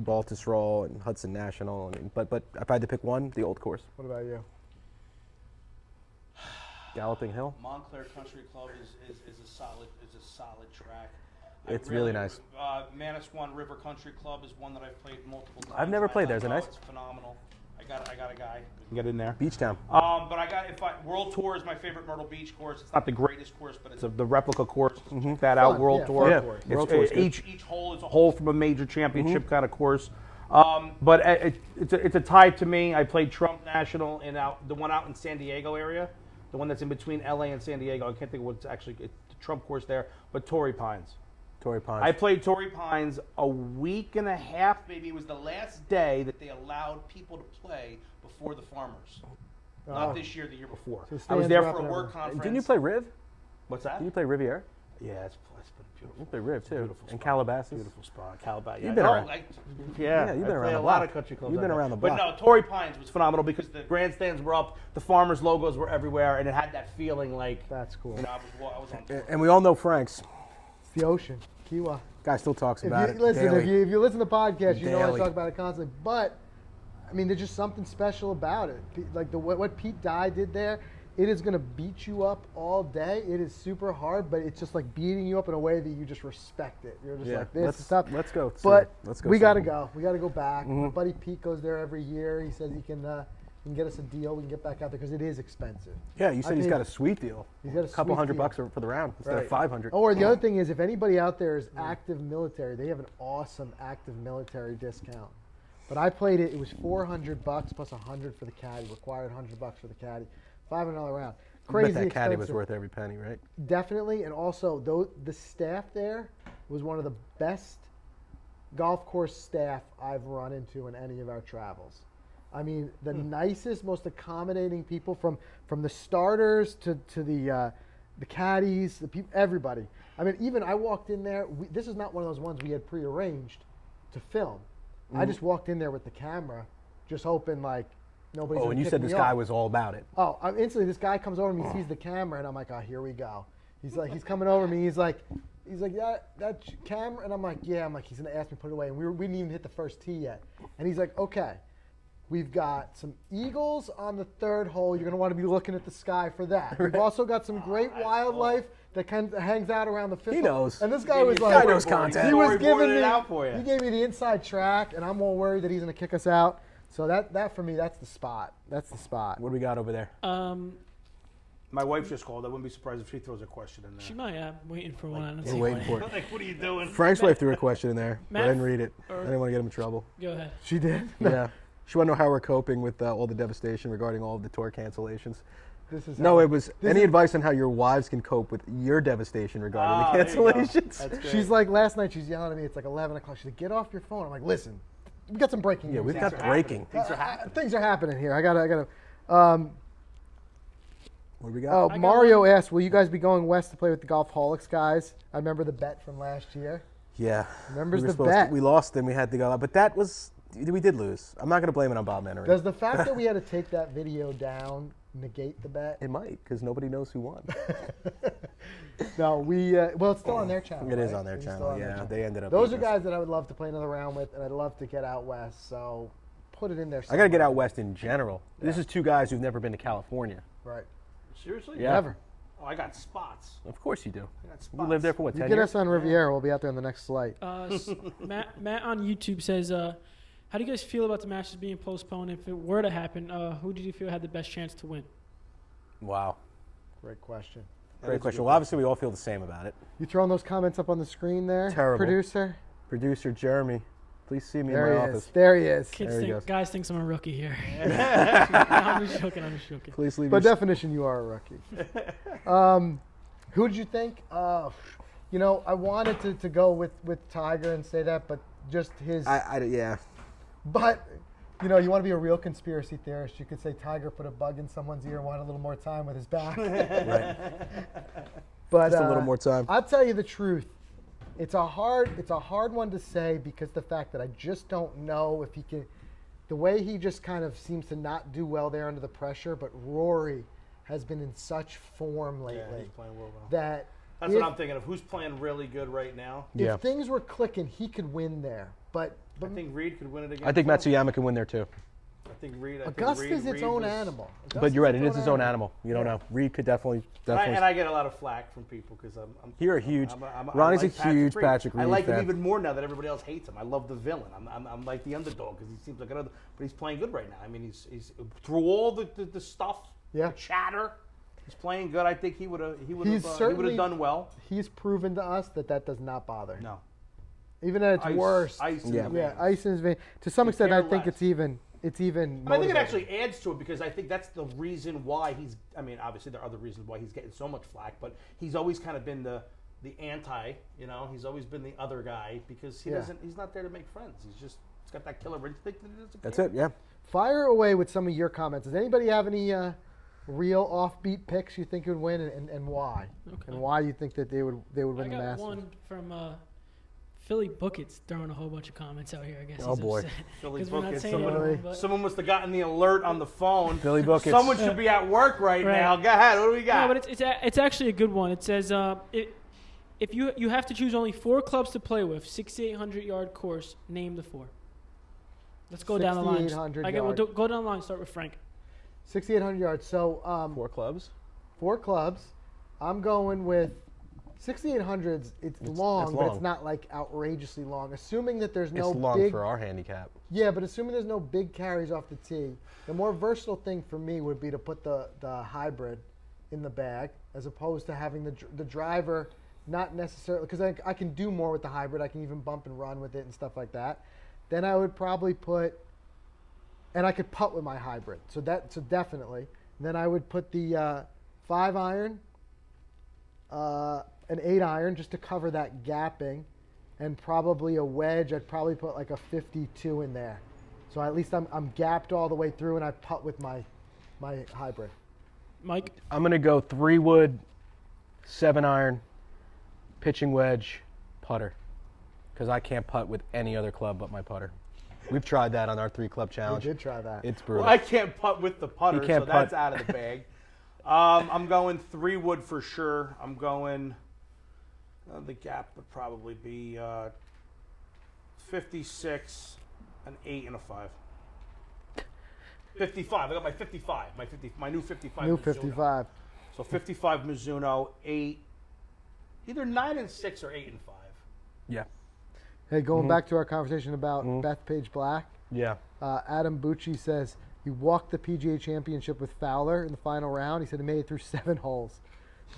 Baltusrol and Hudson National. But if I had to pick one, the old course. What about you? Galloping Hill. Montclair Country Club is a solid track. It's really nice. Manasquan River Country Club is one that I've played multiple times. I've never played there. Is it nice? It's phenomenal. I got a guy who can get in there. Beach Town. But World Tour is my favorite Myrtle Beach course. It's not the greatest course, but it's the replica course. Check that out, Fun, World yeah, Tour. yeah. It's- World Tour is good. each hole is a hole from a major championship kind of course. But it's a tie to me. I played Trump National the one out in San Diego area, the one that's in between LA and San Diego. I can't think of what's actually the Trump course there, but Torrey Pines. Torrey Pines. I played Torrey Pines a week and a half, maybe it was the last day that they allowed people to play before the Farmers. Not this year, the year before. So I was stands there are for up a and work everything. conference. Didn't you play Riv? What's that? Didn't you play Riviera? Yeah, it's been beautiful. You play Riv too. Beautiful And spot. Calabasas. Beautiful spot. Calabasas. You've been around. Yeah, you've been I around play the a lot block. of country clubs. You've been out there. around the But block. no, Torrey Pines was phenomenal because the grandstands were up, the Farmers logos were everywhere, and it had that feeling like That's cool. you know, I was on tour. And we all know Frank's. It's the ocean, Kiwa. Guy still talks If about you, it. listen, daily. if you listen to the podcast, you know I Daily. talk about it constantly. But I mean, there's just something special about it. Like what Pete Dye did there, it is going to beat you up all day. It is super hard, but it's just like beating you up in a way that you just respect it. You're just Yeah, like, this let's- is tough. let's go, sir. But Let's go, we sir. got to go. We got to go back. My buddy Pete goes there every year. He says he can get us a deal. We can get back out there because it is expensive. Yeah, you said he's paid- got a sweet deal. He's got a couple sweet $100 deal. for the round instead Right. of 500. Or the other thing is, if anybody out there is active military, they have an awesome active military discount. But I played it; it was $400 plus 100 for the caddy. Required $100 for the caddy. $500 round. I Crazy bet that caddy was expensive. worth every penny, right? Definitely, and also the staff there was one of the best golf course staff I've run into in any of our travels. I mean, the nicest, most accommodating people from the starters to the caddies, the people, everybody. I mean, even I walked in there. This is not one of those ones we had prearranged to film. I just walked in there with the camera, just hoping like nobody's. Oh, gonna and you pick said me this guy up. was all about it. Oh, instantly this guy comes over to me, sees the camera, and I'm like, oh, here we go. He's coming over to me. He's like, that camera, and I'm like, yeah. I'm like, he's gonna ask me to put it away, and we didn't even hit the first tee yet. And he's like, okay, we've got some eagles on the third hole. You're gonna want to be looking at the sky for that. We've also got some great wildlife that kind of hangs out around the fifth. He hole. knows. And this guy was Guy like, knows content. he was Storyboarded giving it me, out for you. he gave me the inside track, and I'm all worried that he's gonna kick us out. So that for me, that's the spot. That's the spot. What do we got over there? My wife just called. I wouldn't be surprised if she throws a question in there. She might. I'm waiting for one. I don't We're see waiting one. for it. Like, what are you doing? Frank's wife threw a question in there, but I Matt- didn't read it. I didn't want to get him in trouble. Go ahead. She did. Yeah. She wanted to know how we're coping with all the devastation regarding all of the tour cancellations. This is No, how- it was any advice on how your wives can cope with your devastation regarding the there you go. cancellations. That's good. She's like, last night she's yelling at me. It's like 11 o'clock. She's like, get off your phone. I'm like, listen, we got some breaking Yeah, news. we've here. got breaking. Things are happening here. I gotta. What do we got? Oh, got Mario asked, will you guys be going west to play with the Golfholics guys? I remember the bet from last year. Yeah. Remembers we were the supposed bet. we lost and we had to go out. But that was, we did lose. I'm not going to blame it on Bob Menery. Does the fact that we had to take that video down negate the bet? It might, because nobody knows who won. No, well, it's still on their channel. It is right? on their It's still channel, on their yeah. channel. They ended up Those are beating us. guys that I would love to play another round with, and I'd love to get out west. So put it in there. I got to get somewhere. out west in general. This is two guys who've never been to California. Right. Seriously? Yeah. Never. Oh, I got spots. Of course you do. I got You spots. lived there for what, You 10 get years? us on Riviera. We'll be out there on the next flight. Matt on YouTube says, how do you guys feel about the matches being postponed? If it were to happen, who did you feel had the best chance to win? Wow. Great question. Great question. Well, obviously we all feel the same about it. You throwing those comments up on the screen there, Terrible. producer? Producer Jeremy, please see me There in he my is. office. There he is. Kids There he think, goes. guys thinks I'm a rookie here. I'm just joking. I'm just joking. Please leave By your definition, you are a rookie. Who did you think? I wanted to go with Tiger and say that, but just his. yeah. But, you want to be a real conspiracy theorist. You could say Tiger put a bug in someone's ear and wanted a little more time with his back. Right. But Just a little more time. I'll tell you the truth. It's a hard one to say because the fact that I just don't know if he can. The way he just kind of seems to not do well there under the pressure, but Rory has been in such form lately Yeah, he's playing well. that That's what I'm thinking of. Who's playing really good right now? Yeah. if things were clicking, he could win there. But I think Reed could win it again. I think too. Matsuyama can win there too. I think Reed. Augusta's its own animal. But you're right, it is his own animal. You don't Yeah. know. Reed could definitely. And I get a lot of flack from people because I'm. You're a huge. I Ronnie's like a huge Patrick Reed I like fan. him even more now that everybody else hates him. I love the villain. I'm like the underdog because he seems like another. But he's playing good right now. I mean, he's through all the stuff, the chatter. He's playing good. I think he would have done well. He's proven to us that does not bother. No. Even at its worst. Ice in Yeah. the veins. Ice in his vein. To some extent, I think less. it's even. And I think it motivating. actually adds to it because I think that's the reason why he's. I mean, obviously there are other reasons why he's getting so much flack, but he's always kind of been the anti. You know, he's always been the other guy because he doesn't. He's not there to make friends. He's got that killer instinct. That's it. Yeah. Fire away with some of your comments. Does anybody have any real offbeat picks you think would win, and why? Okay. And why you think that they would I win the got Masters? one from Philly Buckets throwing a whole bunch of comments out here. I guess. Oh, he's boy. upset Philly 'cause we're not Buckets, saying somebody- anything, but- Someone must have gotten the alert on the phone. Philly Buckets. Someone should be at work right Right. now. Go ahead. What do we got? No, but it's actually a good one. It says if you have to choose only 4 clubs to play with, 6,800-yard course, name the 4. Let's go down the line. 6,800 We'll yard. go down the line. Start with Frank. 6,800 yards. So 4 clubs. 4 clubs. I'm going with 6,800s. It's long, but long. it's not like outrageously long. Assuming that there's It's no long big. for our handicap. Yeah, but assuming there's no big carries off the tee, the more versatile thing for me would be to put the hybrid in the bag as opposed to having the driver not necessarily because I can do more with the hybrid. I can even bump and run with it and stuff like that. Then I would probably put, and I could putt with my hybrid. So definitely. And then I would put the 5-iron, an 8-iron just to cover that gapping, and probably a wedge. I'd probably put like a 52 in there. So at least I'm gapped all the way through, and I putt with my hybrid. Mike. I'm gonna go 3-wood, 7-iron, pitching wedge, putter, because I can't putt with any other club but my putter. We've tried that on our 3-club We challenge. did try that. It's brutal. Well, I can't putt with the putter, You can't so that's putt. out of the bag. I'm going 3-wood for sure. I'm going. The gap would probably be 56, an 8, and a 5. 55. I got my 55. My new 55. New Mizuno. 55. So 55 Mizuno, 8, either 9 and 6 or 8 and 5. Yeah. Hey, going back to our conversation about Bethpage Black, Yeah. Adam Bucci says he walked the PGA Championship with Fowler in the final round. He said he made it through 7 holes.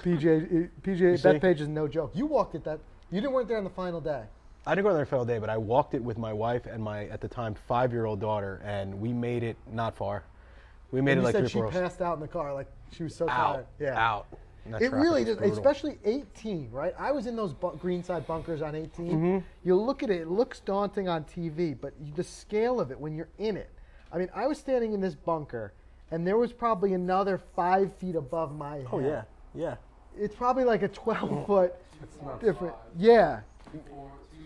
PGA see? Bethpage is no joke. You walked it you weren't there on the final day. I didn't go there final day, but I walked it with my wife and my, at the time, 5-year-old daughter, and we made it not far. We made And it you like said 3 or she 4 holes. passed out in the car, like she was so Out. tired. Yeah. Out. And that It traffic really was does, brutal. especially 18, right? I was in those greenside bunkers on 18. Mm-hmm. You look at it, it looks daunting on TV, but the scale of it when you're in it. I mean, I was standing in this bunker, and there was probably another 5 feet above my head. Oh, yeah. Yeah. It's probably like a 12-foot Par different. 5. Yeah. 2 is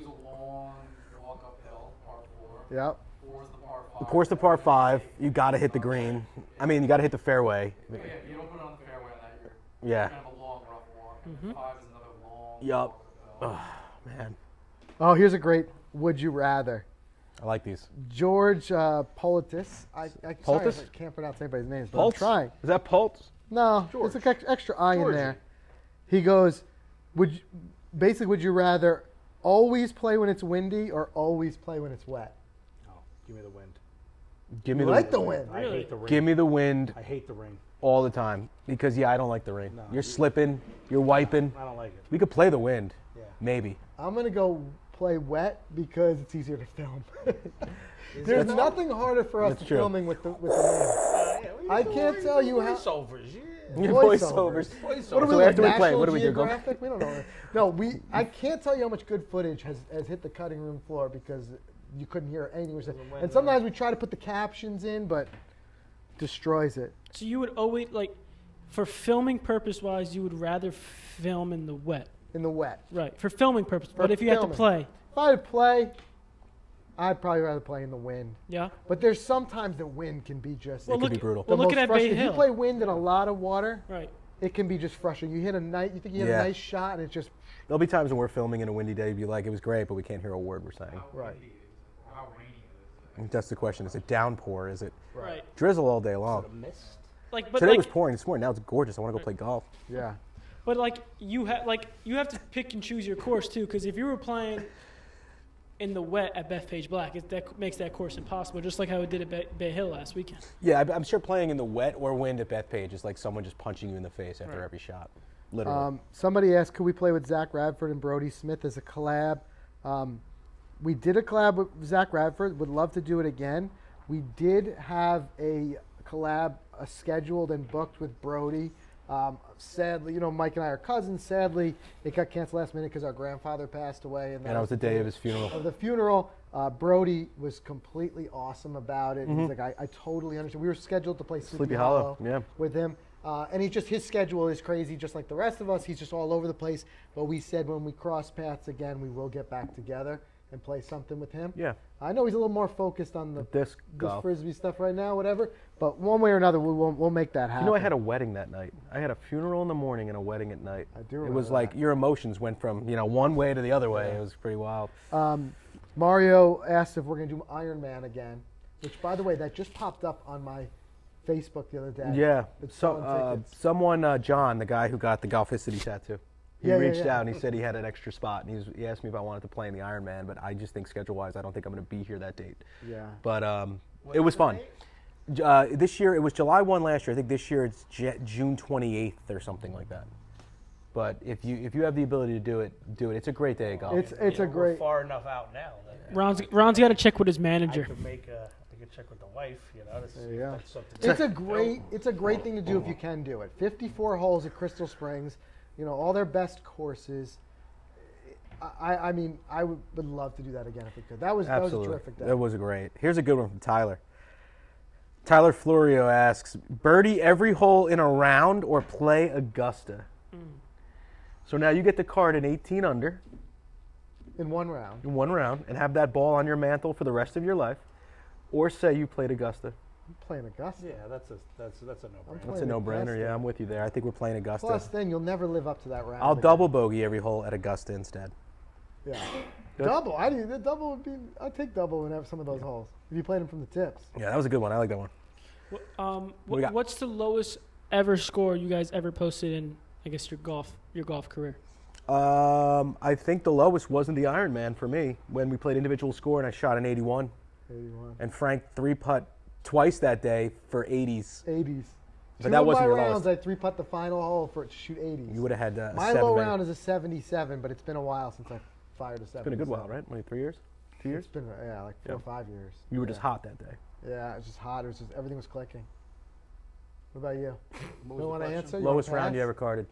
a long walk uphill, par 4. Yep. 4 is the par 5. Of course, the par 5, you got to hit the green. I mean, you got to hit the fairway. Yeah, if you don't put it on the fairway on that, you're Yeah. kind of a long rough walk. And 5 is another long Yup. walk uphill. Oh, man. Oh, here's a great would you rather. I like these. George Politis. I Politis? can't pronounce anybody's names, but Pulse? I'm trying. Is that Pulse? No, George. there's an extra I in Georgie. there. He goes, would you rather always play when it's windy or always play when it's wet? No, give me the wind. Give me You the like the wind. I hate the rain. Give me the wind I hate the rain. all the time because, yeah, I don't like the rain. No. You're slipping. You're wiping. I don't like it. We could play the wind. Yeah. Maybe. I'm going to go play wet because it's easier to film. There's nothing harder for us That's than true. filming with the wind. I can't tell you how. Voiceovers, yeah. Your Voiceovers. voiceovers. What are we So like, after we play, National what do we do? Go- Geographic? We don't know. No, I can't tell you how much good footage has hit the cutting room floor because you couldn't hear anything. And sometimes we try to put the captions in, but destroys it. So you would always for filming purpose wise, you would rather film in the wet. In the wet. Right, for filming purposes. For But if you have to filming. play, If I had to play, I'd probably rather play in the wind. yeah. But there's sometimes the wind can be just Well, could be brutal. the Well, most looking at Bay frustrating. If you Hill. play wind in a lot of water, Right. it can be just frustrating. You think you hit Yeah. a nice shot, and it's just There'll be times when we're filming in a windy day, you'd be like, it was great, but we can't hear a word we're saying. right. How rainy it is. That's the question. Is it downpour? Is it Right. drizzle all day long? Mist. Like, but Today like, was pouring this morning. Now it's gorgeous. I want to go play golf. Yeah. but like you have to pick and choose your course too. Because if you were playing in the wet at Bethpage Black, that makes that course impossible. Just like how it did at Bay Hill last weekend. Yeah, I'm sure playing in the wet or wind at Bethpage is like someone just punching you in the face after every shot. Literally. Somebody asked, could we play with Zach Radford and Brody Smith as a collab? We did a collab with Zach Radford. Would love to do it again. We did have a collab scheduled and booked with Brody. Sadly, Mike and I are cousins. Sadly, it got canceled last minute because our grandfather passed away. And that was the day of his funeral. Of the funeral. Brody was completely awesome about it. He's like, I totally understand. We were scheduled to play Sleepy Hollow yeah. with him. And his schedule is crazy, just like the rest of us. He's just all over the place. But we said when we cross paths again, we will get back together and play something with him. Yeah. I know he's a little more focused on the Disc this golf. frisbee stuff right now, whatever. But one way or another, we'll make that happen. I had a wedding that night. I had a funeral in the morning and a wedding at night. I do It remember was like that. your emotions went from one way to the other way. It was pretty wild. Mario asked if we're going to do Iron Man again, which, by the way, that just popped up on my Facebook the other day. Yeah. It's So selling tickets. someone, John, the guy who got the Golficity tattoo, he Yeah, yeah, reached yeah. out and he said he had an extra spot, and he asked me if I wanted to play in the Iron Man, but I just think schedule-wise, I don't think I'm going to be here that date. Yeah. But it was fun. This year, it was July 1 last year. I think this year it's June 28th or something like that. But if you have the ability to do it, do it. It's a great day of golf. It's a great. We're far enough out now that Ron's got to check with his I manager. could I could check with the wife, to see There you if go. that's something. It's a great thing to do if you can do it. 54 holes at Crystal Springs, all their best courses. I mean, I would love to do that again if we could. That was a terrific day. That was great. Here's a good one from Tyler. Tyler Florio asks, birdie every hole in a round or play Augusta? So now you get the card in 18 under In one round. in one round and have that ball on your mantle for the rest of your life, or say you played Augusta. I'm playing Augusta. Yeah, that's a no-brainer. That's a no-brainer. Yeah, I'm with you there. I think we're playing Augusta. Plus, then you'll never live up to that round. I'll again. double bogey every hole at Augusta instead. Yeah. Good. Double. The double would be. I'd take double in some of those holes if you played them from the tips. Yeah, that was a good one. I like that one. What we got? What's the lowest ever score you guys ever posted in, I guess, your golf career? I think the lowest wasn't the Ironman for me when we played individual score and I shot an 81. 81. And Frank 3-putt twice that day for 80s. 80s. But that wasn't my your rounds, lowest. I 3-putt the final hole for it to shoot 80s. You would have had a My 7 low minute. round is a 77, but it's been a while since I fired a 77. It's been a good while, right? Only 3 years? 2 years? It's been like 4 or 5 years. You were just hot that day. Yeah, it was just hot. It was just everything was clicking. What about you? What was You the want to question? answer? Lowest wanna round you pass? ever carded.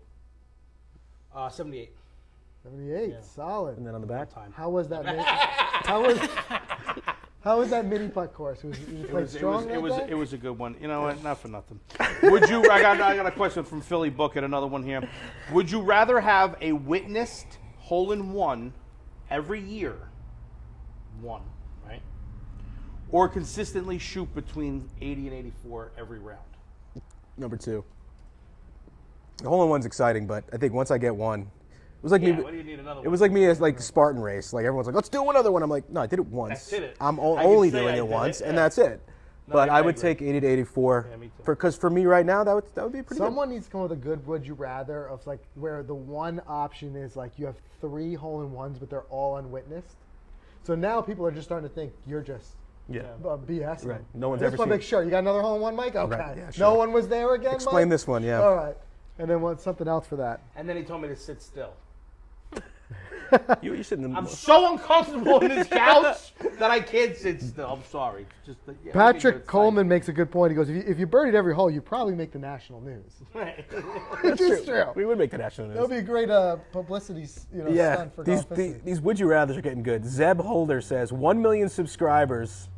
78. 78. Yeah. Solid. And then on the back? Time. How was that? How was that mini putt course? Was you played strong that day? It was a good one. You know what? Not for nothing. Would you? I got a question from Philly Bucket. Another one here. Would you rather have a witnessed hole-in-one every year, right, or consistently shoot between 80 and 84 every round? Number 2. The hole-in-one's exciting, but I think once I get one, it was like Yeah. me. What do you need another It one? was like me as like the Spartan race. Like everyone's like, let's do another one. I'm like, no, I did it once. did it. I'm I can only say doing I it did once, it, and yeah. that's it. No, But I would agree. take 80 to 84. Yeah, me too. Because for me right now, that would be pretty Someone needs to come up with a good would you rather of like where the one option is like you have 3 hole-in-ones, but they're all unwitnessed. So now people are just starting to think you're just good. Yeah. BS. Right. No one's I ever just want seen to make sure. You got another hole-in-one, Mike? Okay. Right, yeah, No sure. one was there again, Explain Mike? this one, yeah. All right. And then want something else for that. And then he told me to sit still. You're sitting in I'm so uncomfortable on this couch that I can't sit still. I'm sorry. Just yeah, Patrick Coleman makes a good point. He goes, if you birdied every hole, you'd probably make the national news. Which is true. We would make the national news. That would be a great publicity Yeah, stunt for these Golficity. would you rathers are getting good. Zeb Holder says 1 million subscribers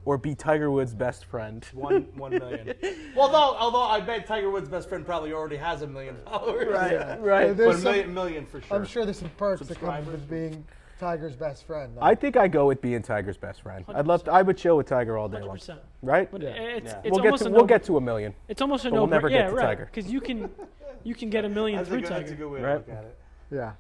or be Tiger Woods' best friend? 1 million. Well, although I bet Tiger Woods' best friend probably already has 1 million followers. Right, Yeah. right. There's But a some- million for sure. I'm sure there's some perks that come Subscribers. with being Tiger's best friend. though. I think I go with being Tiger's best friend. I would chill with Tiger all day long. 100%. Right? But Yeah. it's We'll almost we'll get to 1 million. It's almost a but we'll never get to right. Tiger. Because you can get 1 million through that's a Tiger. good way Right. to look at it. Yeah.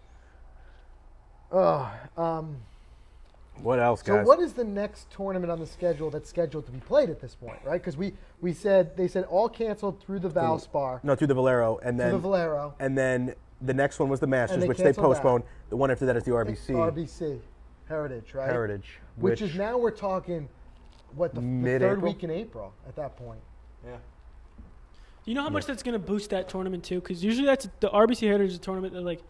What else, So guys? what is the next tournament on the schedule that's scheduled to be played at this point, right? Because they said all canceled through the Valspar, No, through the Valero, and through then the Valero, and then the next one was the Masters, And they which they canceled that. postponed. The one after that is the RBC RBC, Heritage, right? Heritage, Which is now we're talking, what the third Mid-April? week in April at that point. Yeah. Do you know how much that's going to boost that tournament too? Because usually that's the RBC Heritage is a tournament that like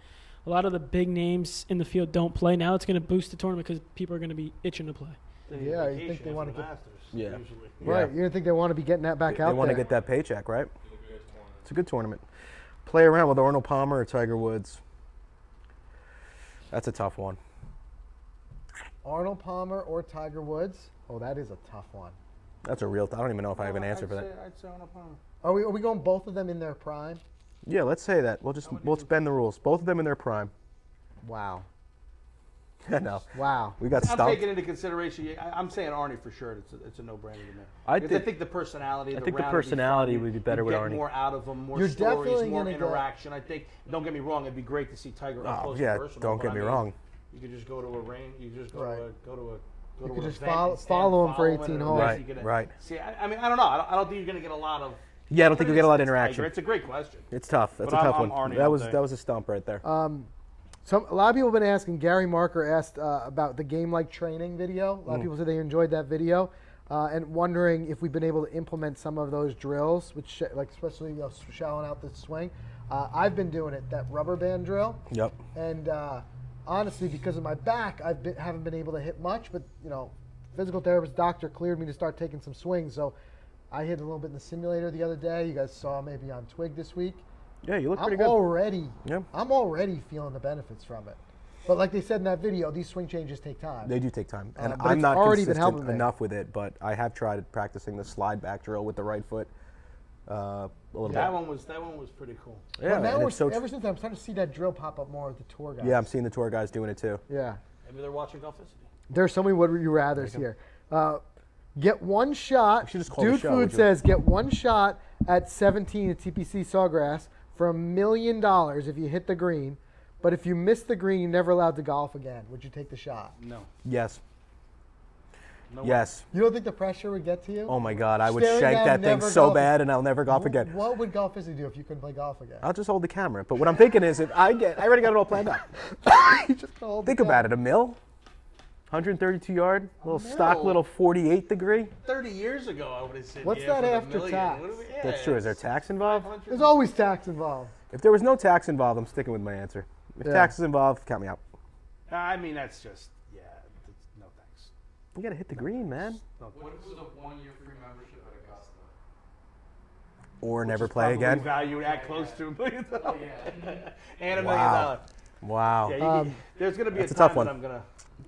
a lot of the big names in the field don't play. Now it's going to boost the tournament because people are going to be itching to play. Yeah, you think they wanna get- Yeah. Usually. Right. You don't think they want to be getting that back they out want to there? get that paycheck, right? It's a good tournament. Play around with Arnold Palmer or Tiger Woods. That's a tough one. Arnold Palmer or Tiger Woods? Oh, that is a tough one. That's a real. I don't even know if I have an answer for that. I'd say Arnold Palmer. Are we going both of them in their prime? Yeah, let's say that. We'll bend the rules. Both of them in their prime. Wow. I know. Wow. We got I'm stumped. taking into consideration. I'm saying Arnie for sure. It's a no-brainer to me. I Because think- the personality. I the think the round would be personality fun. would be better You'd with get Arnie. more out of him, more You're stories, definitely more gonna get- interaction. I think. Don't get me wrong. It'd be great to see Tiger up Oh, close yeah, and personal. don't but get I me mean, wrong. You could just go to a range. You just go Right. to a go to a. Go You to could an just event follow- and stand follow him for following 18 and holes. unless you get Right. See, I mean, I don't know. I don't think you're going to get a lot of. Yeah, I don't think you'll get a lot of It's Tiger. interaction. It's a great question. It's tough. That's But a tough I'm one. Arnie That all was day. that was a stump right there. A lot of people have been asking. Gary Marker asked about the game-like training video. A lot of people said they enjoyed that video, and wondering if we've been able to implement some of those drills, which like especially shallow out the swing. I've been doing it, that rubber band drill, Yep. and honestly, because of my back, haven't been able to hit much. But physical therapist doctor cleared me to start taking some swings, so I hit a little bit in the simulator the other day. You guys saw maybe on Twig this week. Yeah, you look I'm pretty good. I'm already feeling the benefits from it. But like they said in that video, these swing changes take time. They do take time, and but I'm it's not already been consistent helping me. enough with it. But I have tried practicing the slide back drill with the right foot a little That bit. one was pretty cool. Yeah, But now and we're, it's so ever since then, I'm starting to see that drill pop up more with the tour guys. yeah, I'm seeing the tour guys doing it too. Yeah. Maybe they're watching Golficity. There's so many would you rather's here. Get one shot. We should just call the Dude show, Food would you? says get one shot at 17 at TPC Sawgrass for $1 million if you hit the green. But if you miss the green, you're never allowed to golf again. Would you take the shot? No. Yes, No way. yes. You don't think the pressure would get to you? Oh my God, I would Staring shank down, that thing never so golf. bad, and I'll never golf again. What would Golficity do if you couldn't play golf again? I'll just hold the camera. But what I'm thinking is, if I already got it all planned out. You just hold Think the about it, a mill, 132 yard, little stock, mill? little 48 degree. 30 years ago, I would have said. What's yeah, that for the after million. tax? What do we- yeah, That's true. Is there it's tax involved? 500. There's always tax involved. If there was no tax involved, I'm sticking with my answer. If Yeah. tax is involved, count me out. I mean, that's just no thanks. You gotta hit the green, man. No, What if it was a 1-year free membership at Augusta? Or never Which is play probably again. Valued at close to $1 million. And $1 million. Wow. Wow. Yeah, there's going to be That's a a time tough one. that I'm gonna.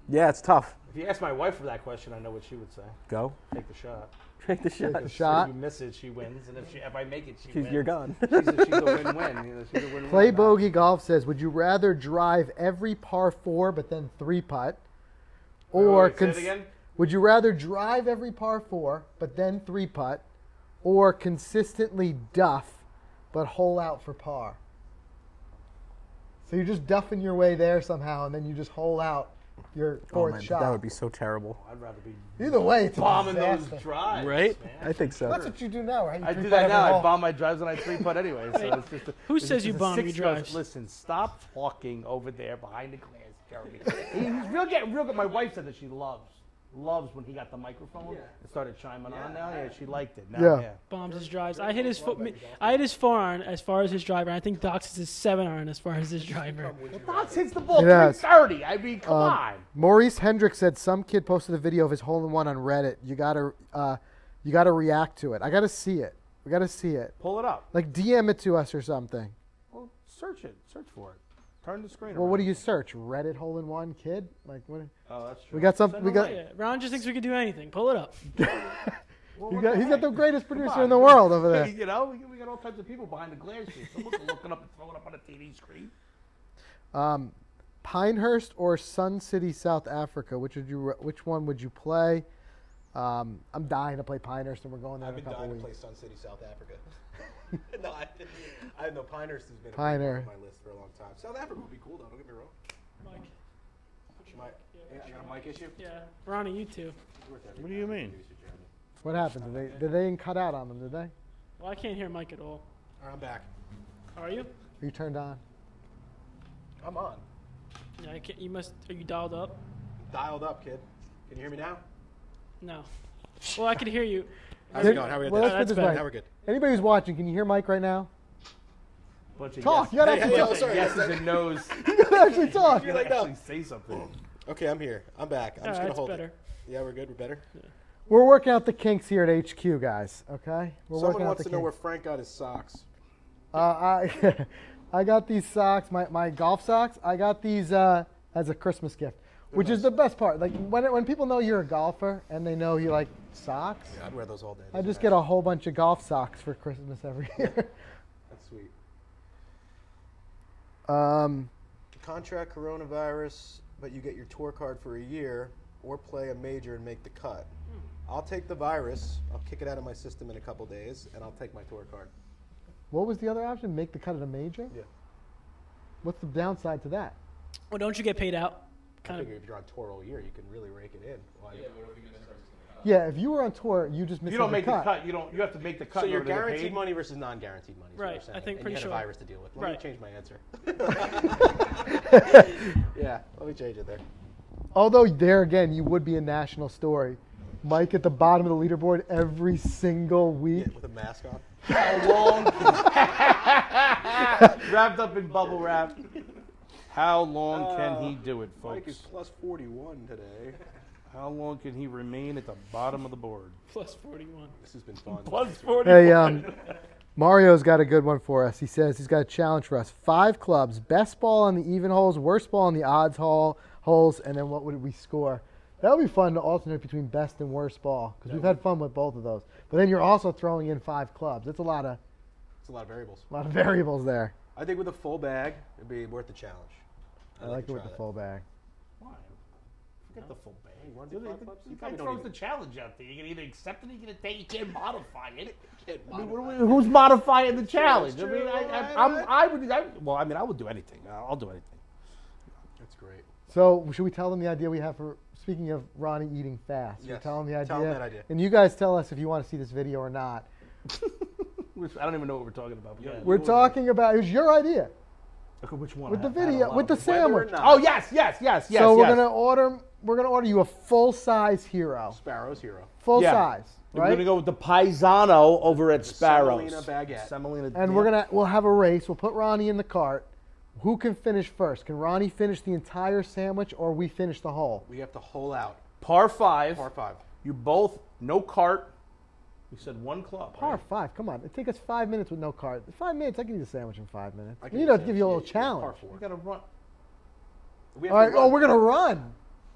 Yeah, it's tough. If you ask my wife for that question, I know what she would say. Go. Take the shot. Take the shot. the shot. If you miss it, she wins, and if I make it, she wins. You're gone. She's a win-win. You know, she's a win-win. Play Bogey Golf says, would you rather drive every par 4 but then 3-putt? Or Wait, say it again? would you rather drive every par 4 but then 3-putt? Or consistently duff but hole out for par? So you're just duffing your way there somehow and then you just hole out your Oh, fourth man, shot. that would be so terrible. I'd rather be Either way, it's a bombing disaster. those drives, Right? man. I think so. That's what you do now, right? You I do three-putt that every now. I hole. bomb my drives and I 3-putt anyway. So it's just Who it's says just you a bomb your 6 drives? Listen, stop talking over there behind the glass, Jeremy. He's real good. My wife said that she loves when he got the microphone and started chiming on. Now, yeah, she liked it. Now, Yeah. yeah. Bombs his drives. I hit his four-iron as far as his driver. And I think Doc's is his 7-iron as far as his driver. Docs hits the ball Yes. 330. I mean, come on. Maurice Hendricks said some kid posted a video of his hole-in-one on Reddit. You gotta react to it. I gotta see it. We gotta see it. Pull it up. Like DM it to us or something. Well, search it. Search for it. Turn the screen Well, around. what do you search? Reddit hole-in-one kid? Like what? Oh, that's true. We got some. Send We a got. link. Yeah, Ron just thinks we could do anything. Pull it up. Well, He's what got, the he's got the heck? greatest Come producer on. in the world over there. You know, we got all types of people behind the glass here. Someone's looking up and throwing up on a TV screen. Pinehurst or Sun City, South Africa? Which one would you play? I'm dying to play Pinehurst, and we're going there I've in a been couple dying to weeks. play Sun City, South Africa. No, I know Pinehurst has been Pinehurst. on my list for a long time. South Africa would be cool, though. Don't get me wrong. Mike. I got a mic issue. Yeah, Ronnie, you too. What do you mean? What happened? Did they didn't cut out on them? Did they? Well, I can't hear Mike at all. All right, I'm back. Are you? Are you turned on? I'm on. Yeah, I can't. You must. Are you dialed up? Dialed up, kid. Can you hear me now? No. Well, I can hear you. How's it going? How are we Well, let's at put that's this better. way. Now we're good. Anybody who's watching, can you hear Mike right now? Bunch of Talk. Yes, You gotta Hey, actually hey, talk. oh, sorry. yeses and no's. You gotta actually talk. You're like, no. Actually say something. Okay, I'm here. I'm back. I'm just gonna That's hold better. it. Yeah, we're good. We're better. We're working out the kinks here at HQ, guys. Okay. We're Someone working out wants the to know where kinks. Frank got his socks. I I got these socks, my golf socks. I got these as a Christmas gift, which is the best part. Like when people know you're a golfer and they know you like socks, Yeah, I'd wear those all day. I just get a whole bunch of golf socks for Christmas every year. That's sweet. um, Contract coronavirus, but you get your tour card for a year, or play a major and make the cut. I'll take the virus. I'll kick it out of my system in a couple days, and I'll take my tour card. what was the other option? Make the cut at a major? Yeah. What's the downside to that? Well, don't you get paid out? I Kind of. figure if you're on tour all year, you can really rake it in. Why- Yeah, if you were on tour, you just If missed you don't the make cut. the cut, you have to make the cut. So in your order to get guaranteed paid. money versus non-guaranteed money. Is what Right, you're saying. I think and pretty you had sure. a virus to deal with. Let Right. me change my answer. Yeah, let me change it there. Although there again, you would be a national story. Mike at the bottom of the leaderboard every single week. Yeah, with a mask on. How long? Wrapped up in bubble wrap. How long can he do it, Mike is folks? plus 41 today. How long can he remain at the bottom of the board? Plus 41. This has been fun. Plus 40. Hey, Mario's got a good one for us. He says he's got a challenge for us. 5 clubs, best ball on the even holes, worst ball on the odds holes, and then what would we score? That would be fun to alternate between best and worst ball because we've had fun with both of those. But then you're also throwing in 5 clubs. It's a lot of variables. variables there. I think with a full bag, it'd be worth the challenge. I like it with the full bag. Why? Forget the full bag. You want to do 5 clubs? You You probably guy don't throws the even. challenge out there. You can either accept it or you can take it. You can't modify it. Can't I mean, modify it. who's modifying the challenge? true, I mean, right. I would do anything. I'll do anything. That's great. So should we tell them the idea we have for, speaking of Ronnie eating fast, should we Yes. tell them the idea? Tell them that idea. And you guys tell us if you want to see this video or not. I don't even know what we're talking about. But yeah. We're talking about, it was your idea. Okay, which one? With the I had a video, lot with the of them. sandwich. not. Oh yes. So we're gonna order you a full size hero, Sparrow's hero. full Yeah. size, We're right? gonna go with the Paisano over at Sparrows. Semolina baguette. Semolina. And we'll have a race. We'll put Ronnie in the cart. Who can finish first? Can Ronnie finish the entire sandwich, or we finish the whole? We have to hole out. par 5. Par 5. You both no cart. We said 1 club. Par right? 5. Come on, it take us 5 minutes with no cart. 5 minutes, I can eat a sandwich in 5 minutes. I We can need do to give you a little sandwich. Yeah, challenge. Par 4. You gotta run. We All have right. to run. Oh, we're gonna run.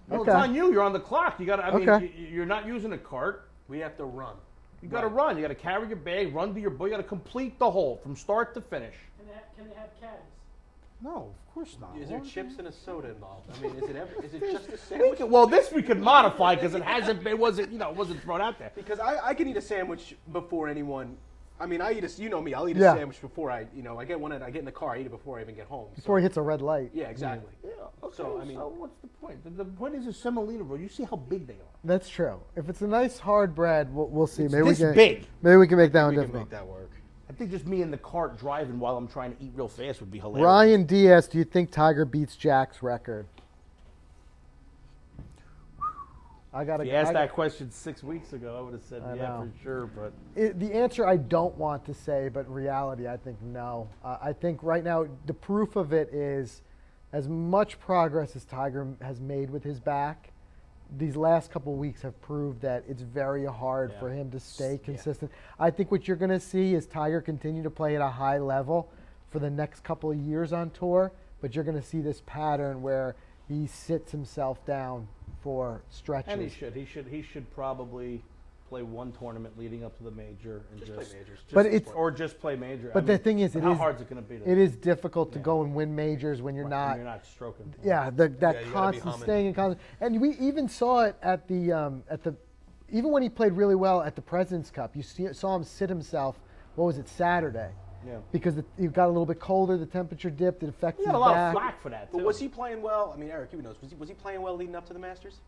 No, Okay. it's on you. You're on the clock. You got to. I mean, Okay. you're not using a cart. We have to run. You got to run. You got to carry your bag, run to your boat. You got to complete the hole from start to finish. Can they have caddies? No, of course not. Is there chips and a soda involved? I mean, is it just a We sandwich? well, this we could modify because it hasn't. It wasn't thrown out there. Because I can eat a sandwich before anyone. I mean, I eat a. You know me. I'll eat a Yeah. sandwich before I. I get one. I get in the car. I eat it before I even get home. So- Before he hits a red light. yeah, exactly. Yeah. Okay, So, I mean- what's the point? The point is a semolina roll. You see how big they are. That's true. If it's a nice hard bread, we'll see. Maybe this we can. big. Maybe we can make that one We can difficult. make that work. I think just me in the cart driving while I'm trying to eat real fast would be hilarious. Ryan Diaz, do you think Tiger beats Jack's record? I got If you asked that question 6 weeks ago, I would have said I yeah know. for sure. But The answer I don't want to say, but reality, I think no. I think right now the proof of it is as much progress as Tiger has made with his back. These last couple of weeks have proved that it's very hard for him to stay consistent. I think what you're going to see is Tiger continue to play at a high level for the next couple of years on tour, but you're going to see this pattern where he sits himself down for stretches. And he should probably play one tournament leading up to the major and Just play majors. or just play major. But the thing is, how hard is it going to be? It is difficult to go and win majors when you're not. When you're not stroking. Yeah, you that gotta be constant humming. staying in constant. And we even saw it at the even when he played really well at the President's Cup. Saw him sit himself. What was it, Saturday? Yeah. Because it got a little bit colder, the temperature dipped, it affected He got his a lot back. of flack for that too. But was he playing well? I mean, Eric, you knows. Was he playing well leading up to the Masters?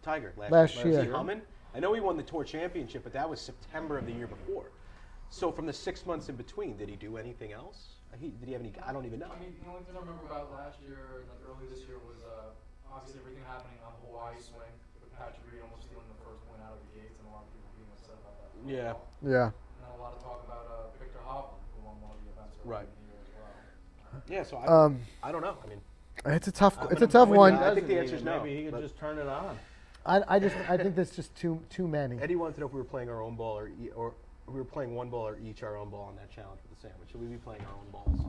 Tiger Last Was year. he humming? I know he won the Tour Championship, but that was September of the year before. So from the 6 months in between, did he do anything else? Did he have any? I don't even know. I mean, the only thing I remember about last year, like early this year, was obviously everything happening on the Hawaii swing with Patrick Reed almost stealing the first win out of the gates, and a lot of people being upset about that. Yeah. Yeah. And then a lot of talk about Victor Hovland, who won one of the events earlier Right. in the year as well. Yeah. So I don't know. I mean, It's a tough I'm one. with you. I think the answer's no, Maybe he could but- just turn it on. I think there's just too many. Eddie wanted to know if we were playing our own ball or we were playing one ball or each our own ball on that challenge with the sandwich. Should we be playing our own balls?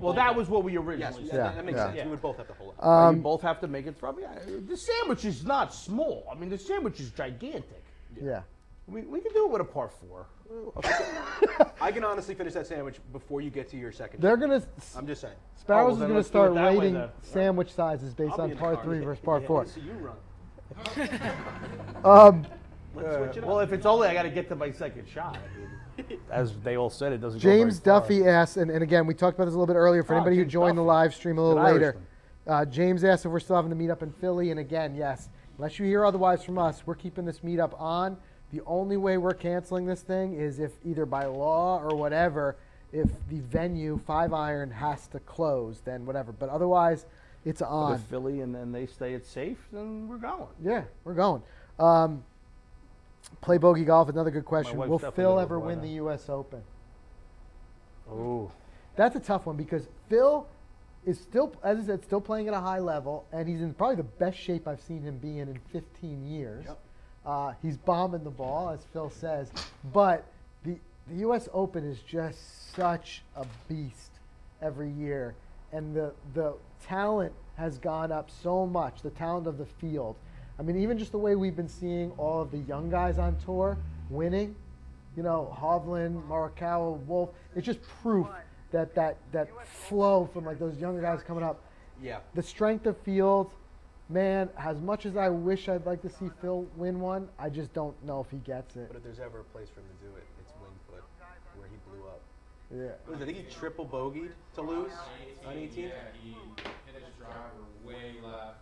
Well, that was what we originally Yes, said. that makes sense. Yeah. We would both have to hold out. Right, you both have to make it through. The sandwich is not small. I mean, the sandwich is gigantic. Yeah. We can do it with a par 4. I can honestly finish that sandwich before you get to your second. They're gonna. I'm just saying. Sparrows well, is then going to let's do start it that way rating then. sandwich sizes based I'll on be in the par car. 3 Yeah, versus par yeah, 4. let's see you run. Let's switch it up. Well, if it's only I got to get to my second shot. I mean, as they all said, it doesn't James go very far. Duffy asks, and again, we talked about this a little bit earlier for Oh, anybody who James joined the Duffy. live stream a little Good later. Irishman. James asked if we're still having the meetup in Philly, and again, yes. Unless you hear otherwise from us, we're keeping this meetup on. The only way we're canceling this thing is if either by law or whatever, if the venue, 5 Iron, has to close, then whatever. But otherwise, it's on. If Philly and then they stay it safe, then we're going. Yeah, we're going. Play bogey golf. Another good question. wife's Will definitely Phil gonna ever buy win that. the U.S. Open? Oh, That's a tough one because Phil is still, as I said, still playing at a high level, and he's in probably the best shape I've seen him be in 15 years. Yep. He's bombing the ball, as Phil says, but the U.S. Open is just such a beast every year, and the talent has gone up so much, the talent of the field. I mean, even just the way we've been seeing all of the young guys on tour winning, you know, Hovland, Morikawa, Wolf, it's just proof that flow from like those younger guys coming up. Yeah. The strength of field, man, as much as I wish I'd like to see Phil win one, I just don't know if he gets it. But if there's ever a place for him to do it, it's Wingfoot, where he blew up. Yeah. What is it, I think he triple bogeyed to lose on 18, Yeah, he hit his driver way left.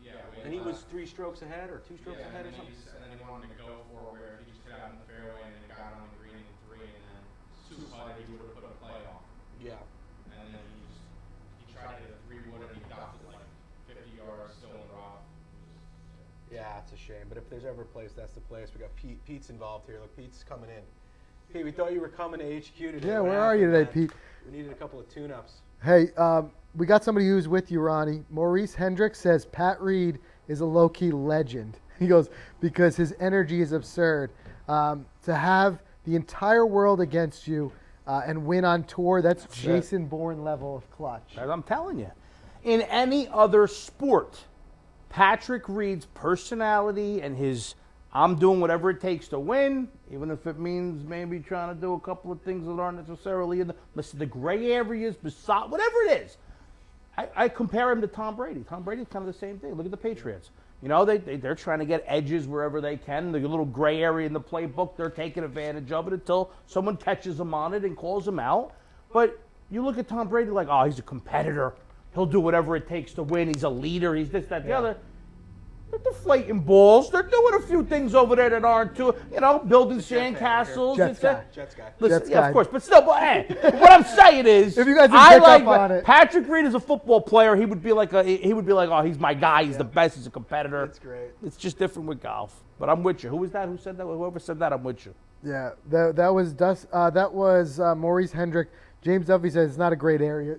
Yeah, way and he left. was 3 strokes ahead or 2 strokes Yeah, ahead or and then something. and then he wanted to go for it where if he just got in the fairway and then got on the green in 3 and then suicide, he would have put a play off. Yeah. And then he tried to hit a 3-wood and he got to like 50 yards still in the rough. Yeah, it's a shame. But if there's ever a place, that's the place. We got Pete. Pete's involved here. Look, Pete's coming in. Pete, we thought you were coming to HQ today. Yeah, What where are you happened, today, man? Pete? We needed a couple of tune-ups. Hey, we got somebody who's with you, Ronnie. Maurice Hendricks says Pat Reed is a low-key legend. He goes, because his energy is absurd. To have the entire world against you and win on tour, that's Jason Bourne level of clutch. as I'm telling you. In any other sport, Patrick Reed's personality and his I'm doing whatever it takes to win, even if it means maybe trying to do a couple of things that aren't necessarily in the gray areas, beside, whatever it is. I compare him to Tom Brady. Tom Brady's kind of the same thing. Look at the Patriots. You know, they're trying to get edges wherever they can. The little gray area in the playbook, they're taking advantage of it until someone catches them on it and calls them out. But you look at Tom Brady like, oh, he's a competitor. He'll do whatever it takes to win. He's a leader. He's this, that, the other. They're deflating balls. They're doing a few things over there that aren't too, you know, building sandcastles. Jets guy. Jets guy. Listen, Jets yeah, guy. of course, but still, but, hey, what I'm saying is, If you guys didn't I pick like up on it. Patrick Reed is a football player. He would be like, oh, he's my guy. He's the best. He's a competitor. That's great. It's just different with golf. But I'm with you. Who was that? Who said that? Whoever said that, I'm with you. Yeah, that was Maurice Hendrick. James Duffy says it's not a gray area.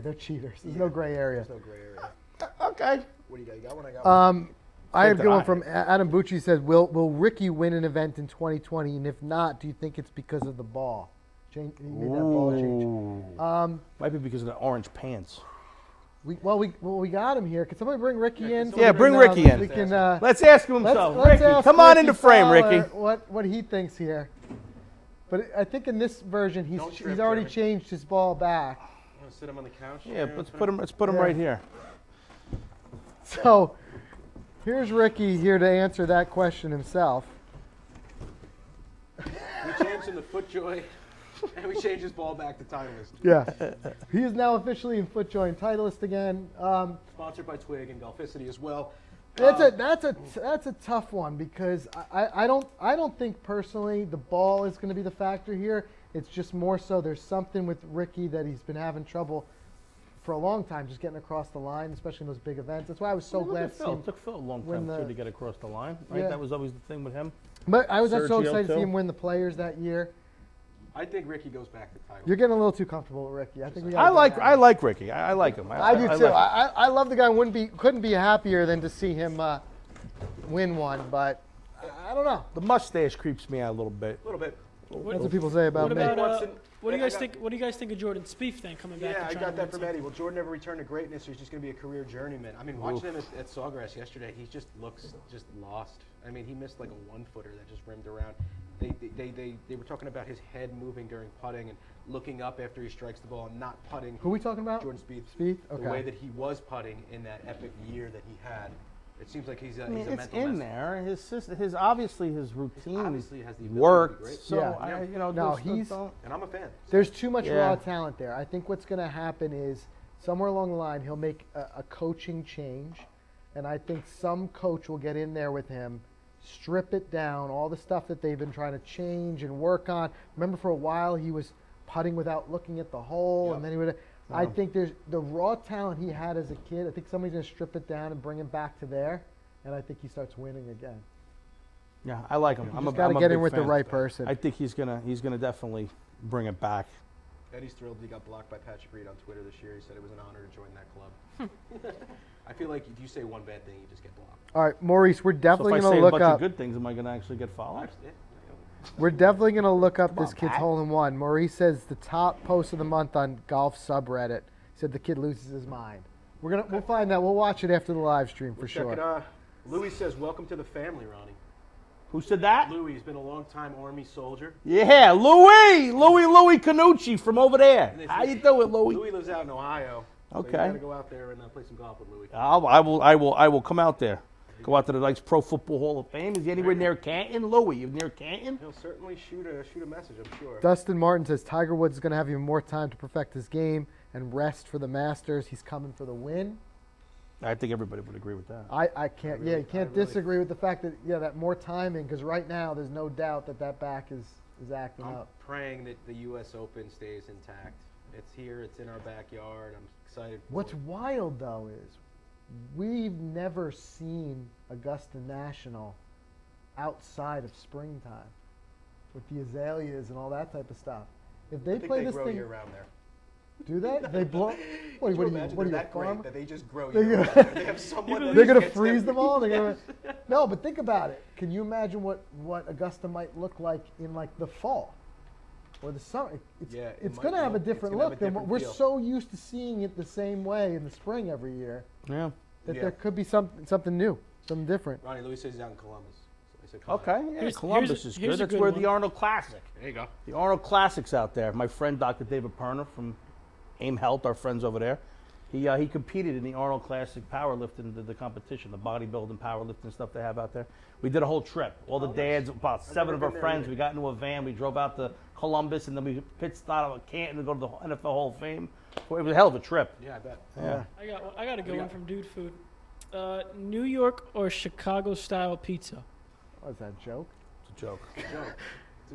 They're cheaters. There's no gray area. There's no gray area. Okay. What do you got? You got one? I got one. I had a Good good one eye. from Adam Bucci. Says, will Ricky win an event in 2020? And if not, do you think it's because of the ball? He made that ball change. Might be because of the orange pants. We got him here. Can somebody bring Ricky in? Yeah, bring Ricky in. We can, Let's ask him himself. let's Ricky, ask come on Ricky into frame, Fowler Ricky. What he thinks here. But I think in this version, Don't trip, he's already Jeremy. changed his ball back. I'm gonna sit him on the couch. Yeah, let's put him right here. So here's Ricky here to answer that question himself. We changed him to FootJoy, and we changed his ball back to Titleist. Yeah, he is now officially in FootJoy and Titleist again. Sponsored by Twig and Golficity as well. That's a tough one because I don't think personally the ball is going to be the factor here. It's just more so there's something with Ricky that he's been having trouble for a long time just getting across the line, especially in those big events. That's why I was so glad to see him. It took Phil a long win time the- too to get across the line, right? Yeah. That was always the thing with him. But I was so Sergio, excited to see too. him win the Players that year. I think Ricky goes back to Titleist. You're getting a little too comfortable with Ricky. I think we. I like Ricky. I like him. I do too. like him. I love the guy. Couldn't be happier than to see him win one. But I don't know. The mustache creeps me out a little bit. A little bit. That's what people say about What me. about Watson, what do you I guys got- think? What do you guys think of Jordan Spieth then coming back? Yeah, to I try got and that win from something? Eddie. Will Jordan ever return to greatness, or he's just going to be a career journeyman? I mean, watching him at Sawgrass yesterday, he just looks just lost. I mean, he missed like a 1-footer that just rimmed around. They were talking about his head moving during putting and looking up after he strikes the ball and not putting. Who are we talking about? Jordan Spieth. Spieth? The Okay. way that he was putting in that epic year that he had. It seems like he's a, I mean, he's a it's mental in mess. there. His obviously his routine Obviously has the ability to be worked. great. So Yeah. I, No, just he's- don't- And I'm a fan. There's too much Yeah. raw talent there. I think what's going to happen is somewhere along the line he'll make a coaching change, and I think some coach will get in there with him, strip it down, all the stuff that they've been trying to change and work on. Remember, for a while he was putting without looking at the hole, Yep. and then he would. I think there's the raw talent he had as a kid. I think somebody's going to strip it down and bring him back to there, and I think he starts winning again. Yeah, I like him. You I'm just a, got to I'm a get big in with the fan. right person. I think he's gonna definitely bring it back. Eddie's thrilled he got blocked by Patrick Reed on Twitter this year. He said it was an honor to join that club. I feel like if you say one bad thing, you just get blocked. All right, Maurice, we're So if definitely I going say to a look bunch up. of good things, am I gonna actually get followed? We're definitely going to look up Come this on, kid's Pat. hole in one. Maurice says the top post of the month on golf subreddit. Said the kid loses his mind. We'll find out. We'll watch it after the live stream for Check sure. it out. Louis says, "Welcome to the family, Ronnie." Who said that? Louis has been a long time Army soldier. Yeah, Louis Canucci from over there. And they How say- you doing, Louis? Louis lives out in Ohio. So Okay. you gotta go out there and play some golf with Louis. I will come out there. Go out to the Knights Pro Football Hall of Fame. Is he anywhere near Canton, Louis? You near Canton? He'll certainly shoot a message, I'm sure. Dustin Martin says Tiger Woods is going to have even more time to perfect his game and rest for the Masters. He's coming for the win. I think everybody would agree with that. I can't. You can't disagree with the fact that that more timing, because right now there's no doubt that back is acting I'm up. praying that the U.S. Open stays intact. It's here. It's in our backyard. I'm excited for What's it. wild though is we've never seen Augusta National outside of springtime with the azaleas and all that type of stuff. If they I think play they this grow thing, year round there. do they? They blow. What, Could what you are you? imagine What are they're you? A that great farmer? that they just grow They're year gonna- round. They have someone that They're gonna gets freeze them all. They're Yes. gonna. No, but think about it. Can you imagine what Augusta might look like in like the fall or the summer? Yeah, it It's might going to have a look- it's different gonna have look a than what different we're feel. so used to seeing it the same way in the spring every year. Yeah. That Yeah. there could be something new, something different. Ronnie Louis says he's out in Columbus. So I said, come on. Okay. Yeah, Here's- Columbus here's- is here's good. a That's good where one. the Arnold Classic. There you go. The Arnold Classic's out there. My friend Dr. David Perner from AIM Health, our friends over there, he competed in the Arnold Classic powerlifting, the competition, the bodybuilding, powerlifting stuff they have out there. We did a whole trip. All the dads, about 7 of never our been there friends, either. we got into a van, we drove out to Columbus, and then we pit stopped at Canton to go to the NFL Hall of Fame. Well, it was a hell of a trip. Yeah, I bet. Yeah. I got to go do you one got? from Dude Food. New York or Chicago style pizza? What is that a joke? It's a joke. It's a joke.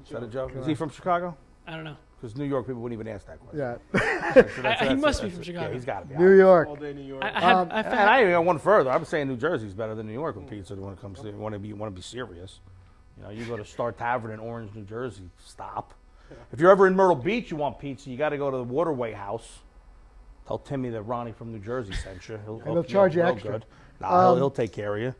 Is that a joke? Is he from Chicago? I don't know. Because New York people wouldn't even ask that question. Yeah. So that's- He must be that's- from Yeah, Chicago. he's got to be. New York. All day New York. I have. Um, I've And had- I even got one further. I'm saying New Jersey's better than New York with pizza when it comes to want to be serious. You know, you go to Star Tavern in Orange, New Jersey. Stop. If you're ever in Myrtle Beach, you want pizza, you got to go to the Waterway House. Tell Timmy that Ronnie from New Jersey sent you. He'll they'll hook charge you up real extra. Good. Nah, Um, he'll take care of you.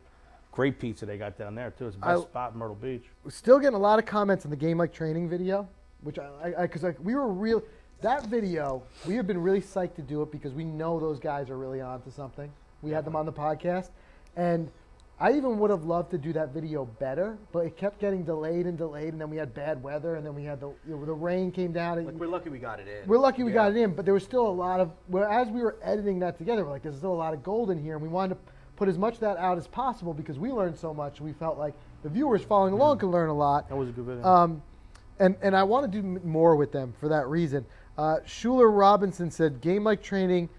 Great pizza they got down there too. It's the best spot in Myrtle Beach. We're still getting a lot of comments on the game like training video, which because we were real. that video, we have been really psyched to do it because we know those guys are really onto something. We had them on the podcast, and I even would have loved to do that video better, but it kept getting delayed, and then we had bad weather, and then we had the rain came down. Like, we're lucky we got it in. We're lucky we got it in, but there was still a lot of, as we were editing that together, we're like, there's still a lot of gold in here, and we wanted to put as much of that out as possible because we learned so much. We felt like the viewers following along could learn a lot. That was a good video. And I want to do more with them for that reason. Schuler Robinson said, game-like training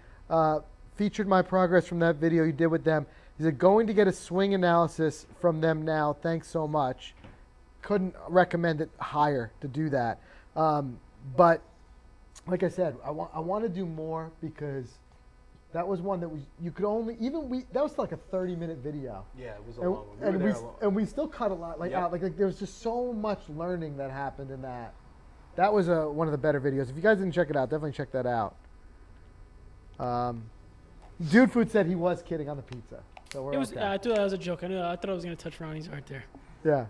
featured my progress from that video you did with them. He said, going to get a swing analysis from them now. Thanks so much. Couldn't recommend it higher to do that. But like I said, I want to do more because that was one that you could only, that was like a 30-minute video. Yeah, it was a long one. And we still cut a lot out. Like there was just so much learning that happened in that. That was one of the better videos. If you guys didn't check it out, definitely check that out. Dude Food said he was kidding on the pizza. So we're okay. I thought that was a joke. I thought I was going to touch Ronnie's heart there. Yeah.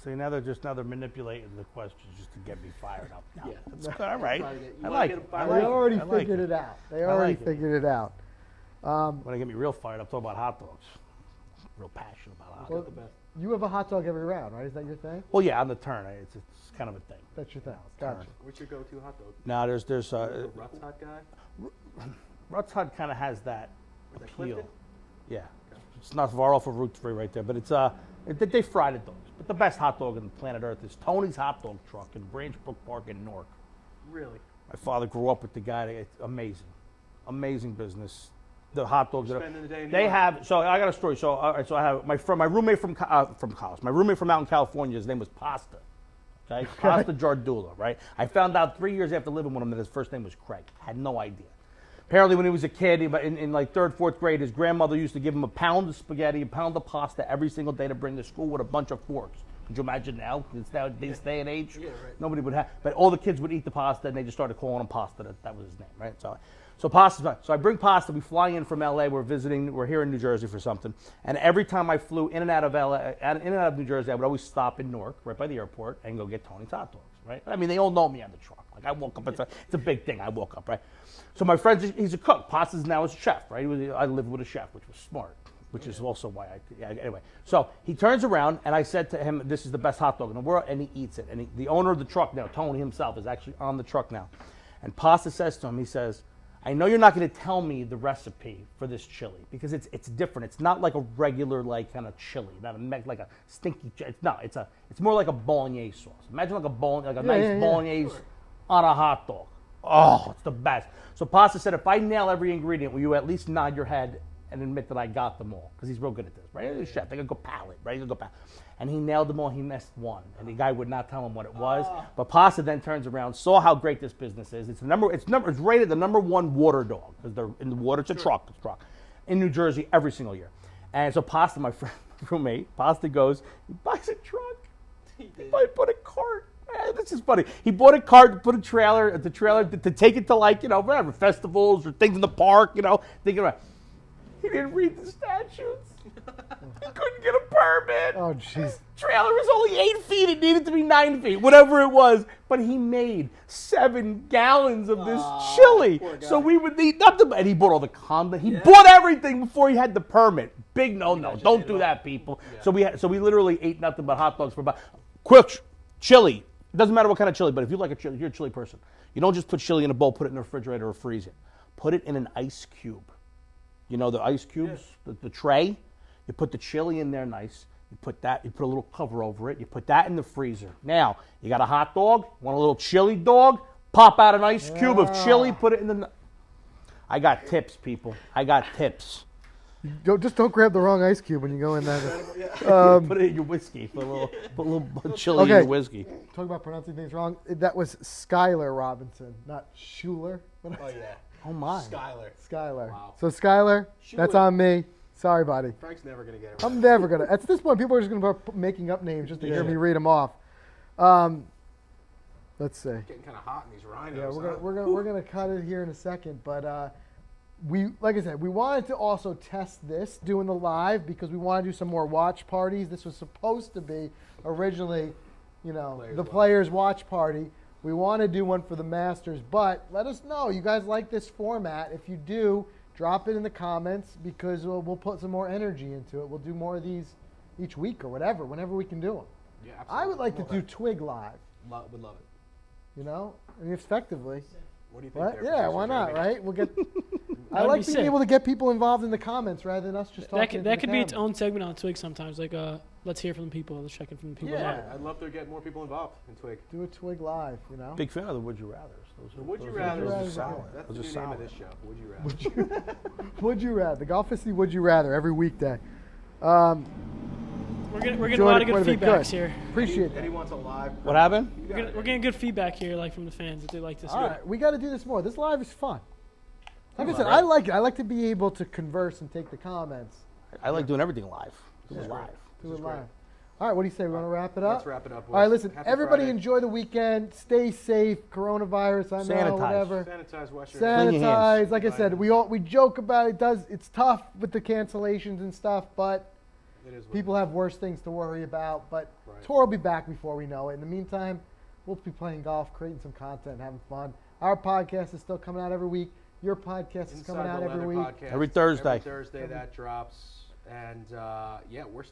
See, now they're manipulating the questions just to get me fired up. No, Yeah. that's good. All right. You I wanna like get it. him fired I up? like They it. already I like figured it out. They already figured it out. When I get me real fired up, talk about hot dogs. Real passionate about hot Well, dogs. you have a hot dog every round, right? Is that your thing? Well, yeah, on the turn, it's kind of a thing. That's your thing. turn. Gotcha. What's your go-to hot dog? Now there's The Ruts Hot guy? Ruts Hut kind of has that Was that appeal. Clifton? Yeah, it's not far off of Route 3 right there, but it's they fried it dogs. But the best hot dog on the planet Earth is Tony's Hot Dog Truck in Branch Brook Park in Newark. Really? My father grew up with the guy. It's amazing business. The hot dogs. Spending the day in New They York. have. So I got a story. So all right, so I have my roommate from college. My roommate from out in California. His name was Pasta. Okay, Pasta Jardula. Right. I found out 3 years after living with him that his first name was Craig. Had no idea. Apparently, when he was a kid, in like third, fourth grade, his grandmother used to give him a pound of spaghetti, a pound of pasta every single day to bring to school with a bunch of forks. Could you imagine now? It's now this day and age. Yeah, right. Nobody would have. But all the kids would eat the pasta, and they just started calling him Pasta. That was his name, right? So pasta. So I bring pasta. We fly in from L.A. We're here in New Jersey for something. And every time I flew in and out of LA, in and out of New Jersey, I would always stop in Newark, right by the airport, and go get Tony's hot dogs, right? I mean, they all know me on the truck. Like I woke up. It's a big thing. I woke up, right? So my friend, he's a cook. Pasta's now a chef, right? I lived with a chef, which was smart, which is also why anyway. So he turns around, and I said to him, this is the best hot dog in the world, and he eats it. And the owner of the truck now, Tony himself, is actually on the truck now. And Pasta says to him, he says, I know you're not going to tell me the recipe for this chili because it's different. It's not like a regular like kind of chili, not like a stinky. It's more like a bolognese sauce. Imagine like a nice bolognese on a hot dog. Oh, it's the best. So Pasta said, if I nail every ingredient, will you at least nod your head and admit that I got them all? Because he's real good at this, right? He's a chef. They can go palate, right? He can go palate. And he nailed them all. He missed one, and the guy would not tell him what it was. But Pasta then turns around, saw how great this business is. It's rated the #1 water dog because they're in the water. It's a truck in New Jersey every single year. And so Pasta, my friend, roommate, Pasta goes, he buys a truck. He bought a cart. This is funny. He bought a cart, put a trailer to take it to whatever festivals or things in the park. Thinking about. He didn't read the statutes. He couldn't get a permit. Oh, jeez. Trailer was only 8 feet. It needed to be 9 feet, whatever it was. But he made 7 gallons of this chili. So we would eat nothing. And he bought all the condom. He bought everything before he had the permit. Big no. Don't do that, people. Yeah. So we literally ate nothing but hot dogs for about quick chili. It doesn't matter what kind of chili, but if you like a chili, you're a chili person. You don't just put chili in a bowl, put it in the refrigerator, or freeze it. Put it in an ice cube. You know the ice cubes, the tray? You put the chili in there nice. You put a little cover over it. You put that in the freezer. Now, you got a hot dog, want a little chili dog? Pop out an ice cube of chili, put it in the... I got tips, people. I got tips. Just don't grab the wrong ice cube when you go in there. Put it in your whiskey. Put a little chili in your whiskey. Talk about pronouncing things wrong. That was Skylar Robinson, not Schuler. Oh, yeah. Oh, my. Skylar. Wow. So, Skylar, that's on me. Sorry, buddy. Frank's never going to get it right. I'm never going to. At this point, people are just going to start making up names just to hear me read them off. Let's see. It's getting kind of hot in these rhinos. Yeah, we're gonna cut it here in a second, but like I said, we wanted to also test this doing the live because we want to do some more watch parties. This was supposed to be originally, the players' watch party, We want to do one for the Masters, but let us know. You guys like this format? If you do, drop it in the comments because we'll put some more energy into it. We'll do more of these each week or whatever, whenever we can do them. Yeah, absolutely. I would like to do Twig live. Would love it. You know, I mean, effectively. What do you think? What? There, Yeah, producer why not? Jeremy? Right? We'll get. I That'd like be being sick. able to get people involved in the comments rather than us just talking. That could be its camera. own segment on Twig sometimes. Like, let's hear from the people. Let's check in from the people. Yeah. I'd love to get more people involved in Twig. Do a Twig live. You know. Big fan of the Would You Rathers. Those are, Would you those are- rather? Those are Rather. solid. That's Those the are new name of solid. this show. Would you rather? Would you rather? The Golficity Would You Rather every weekday. We're getting a Enjoyed lot it of good quite a bit. feedbacks here. Appreciate Eddie that. wants a live. What happened? We're getting good feedback here, like from the fans that they like this. All right, we got to do this more. This live is fun. Like I said, Right. I like it. I like to be able to converse and take the comments. I like doing everything live. Do it Yeah. live. Do This it is great. live. All right, what do you say? We want to wrap it up? Let's wrap it up. All right, boys. listen. Happy Everybody Friday. enjoy the weekend. Stay safe. Coronavirus, I know, Sanitize. whatever. Sanitize, wash your Clean your Sanitize. hands. Like I said, we joke about it. It's tough with the cancellations and stuff, but It is what people it have worse things to worry about. But Right. tour will be back before we know it. In the meantime, we'll be playing golf, creating some content, having fun. Our podcast is still coming out every week. Your podcast is Inside coming out the every Leather week. podcast. Every Thursday. Every Thursday that drops. And yeah, we're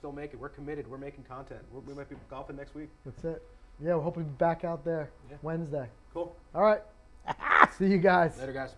committed. We're making content. We might be golfing next week. That's it. Yeah, we're hoping to be back out there Yeah. Wednesday. Cool. All right. See you guys. Later, guys.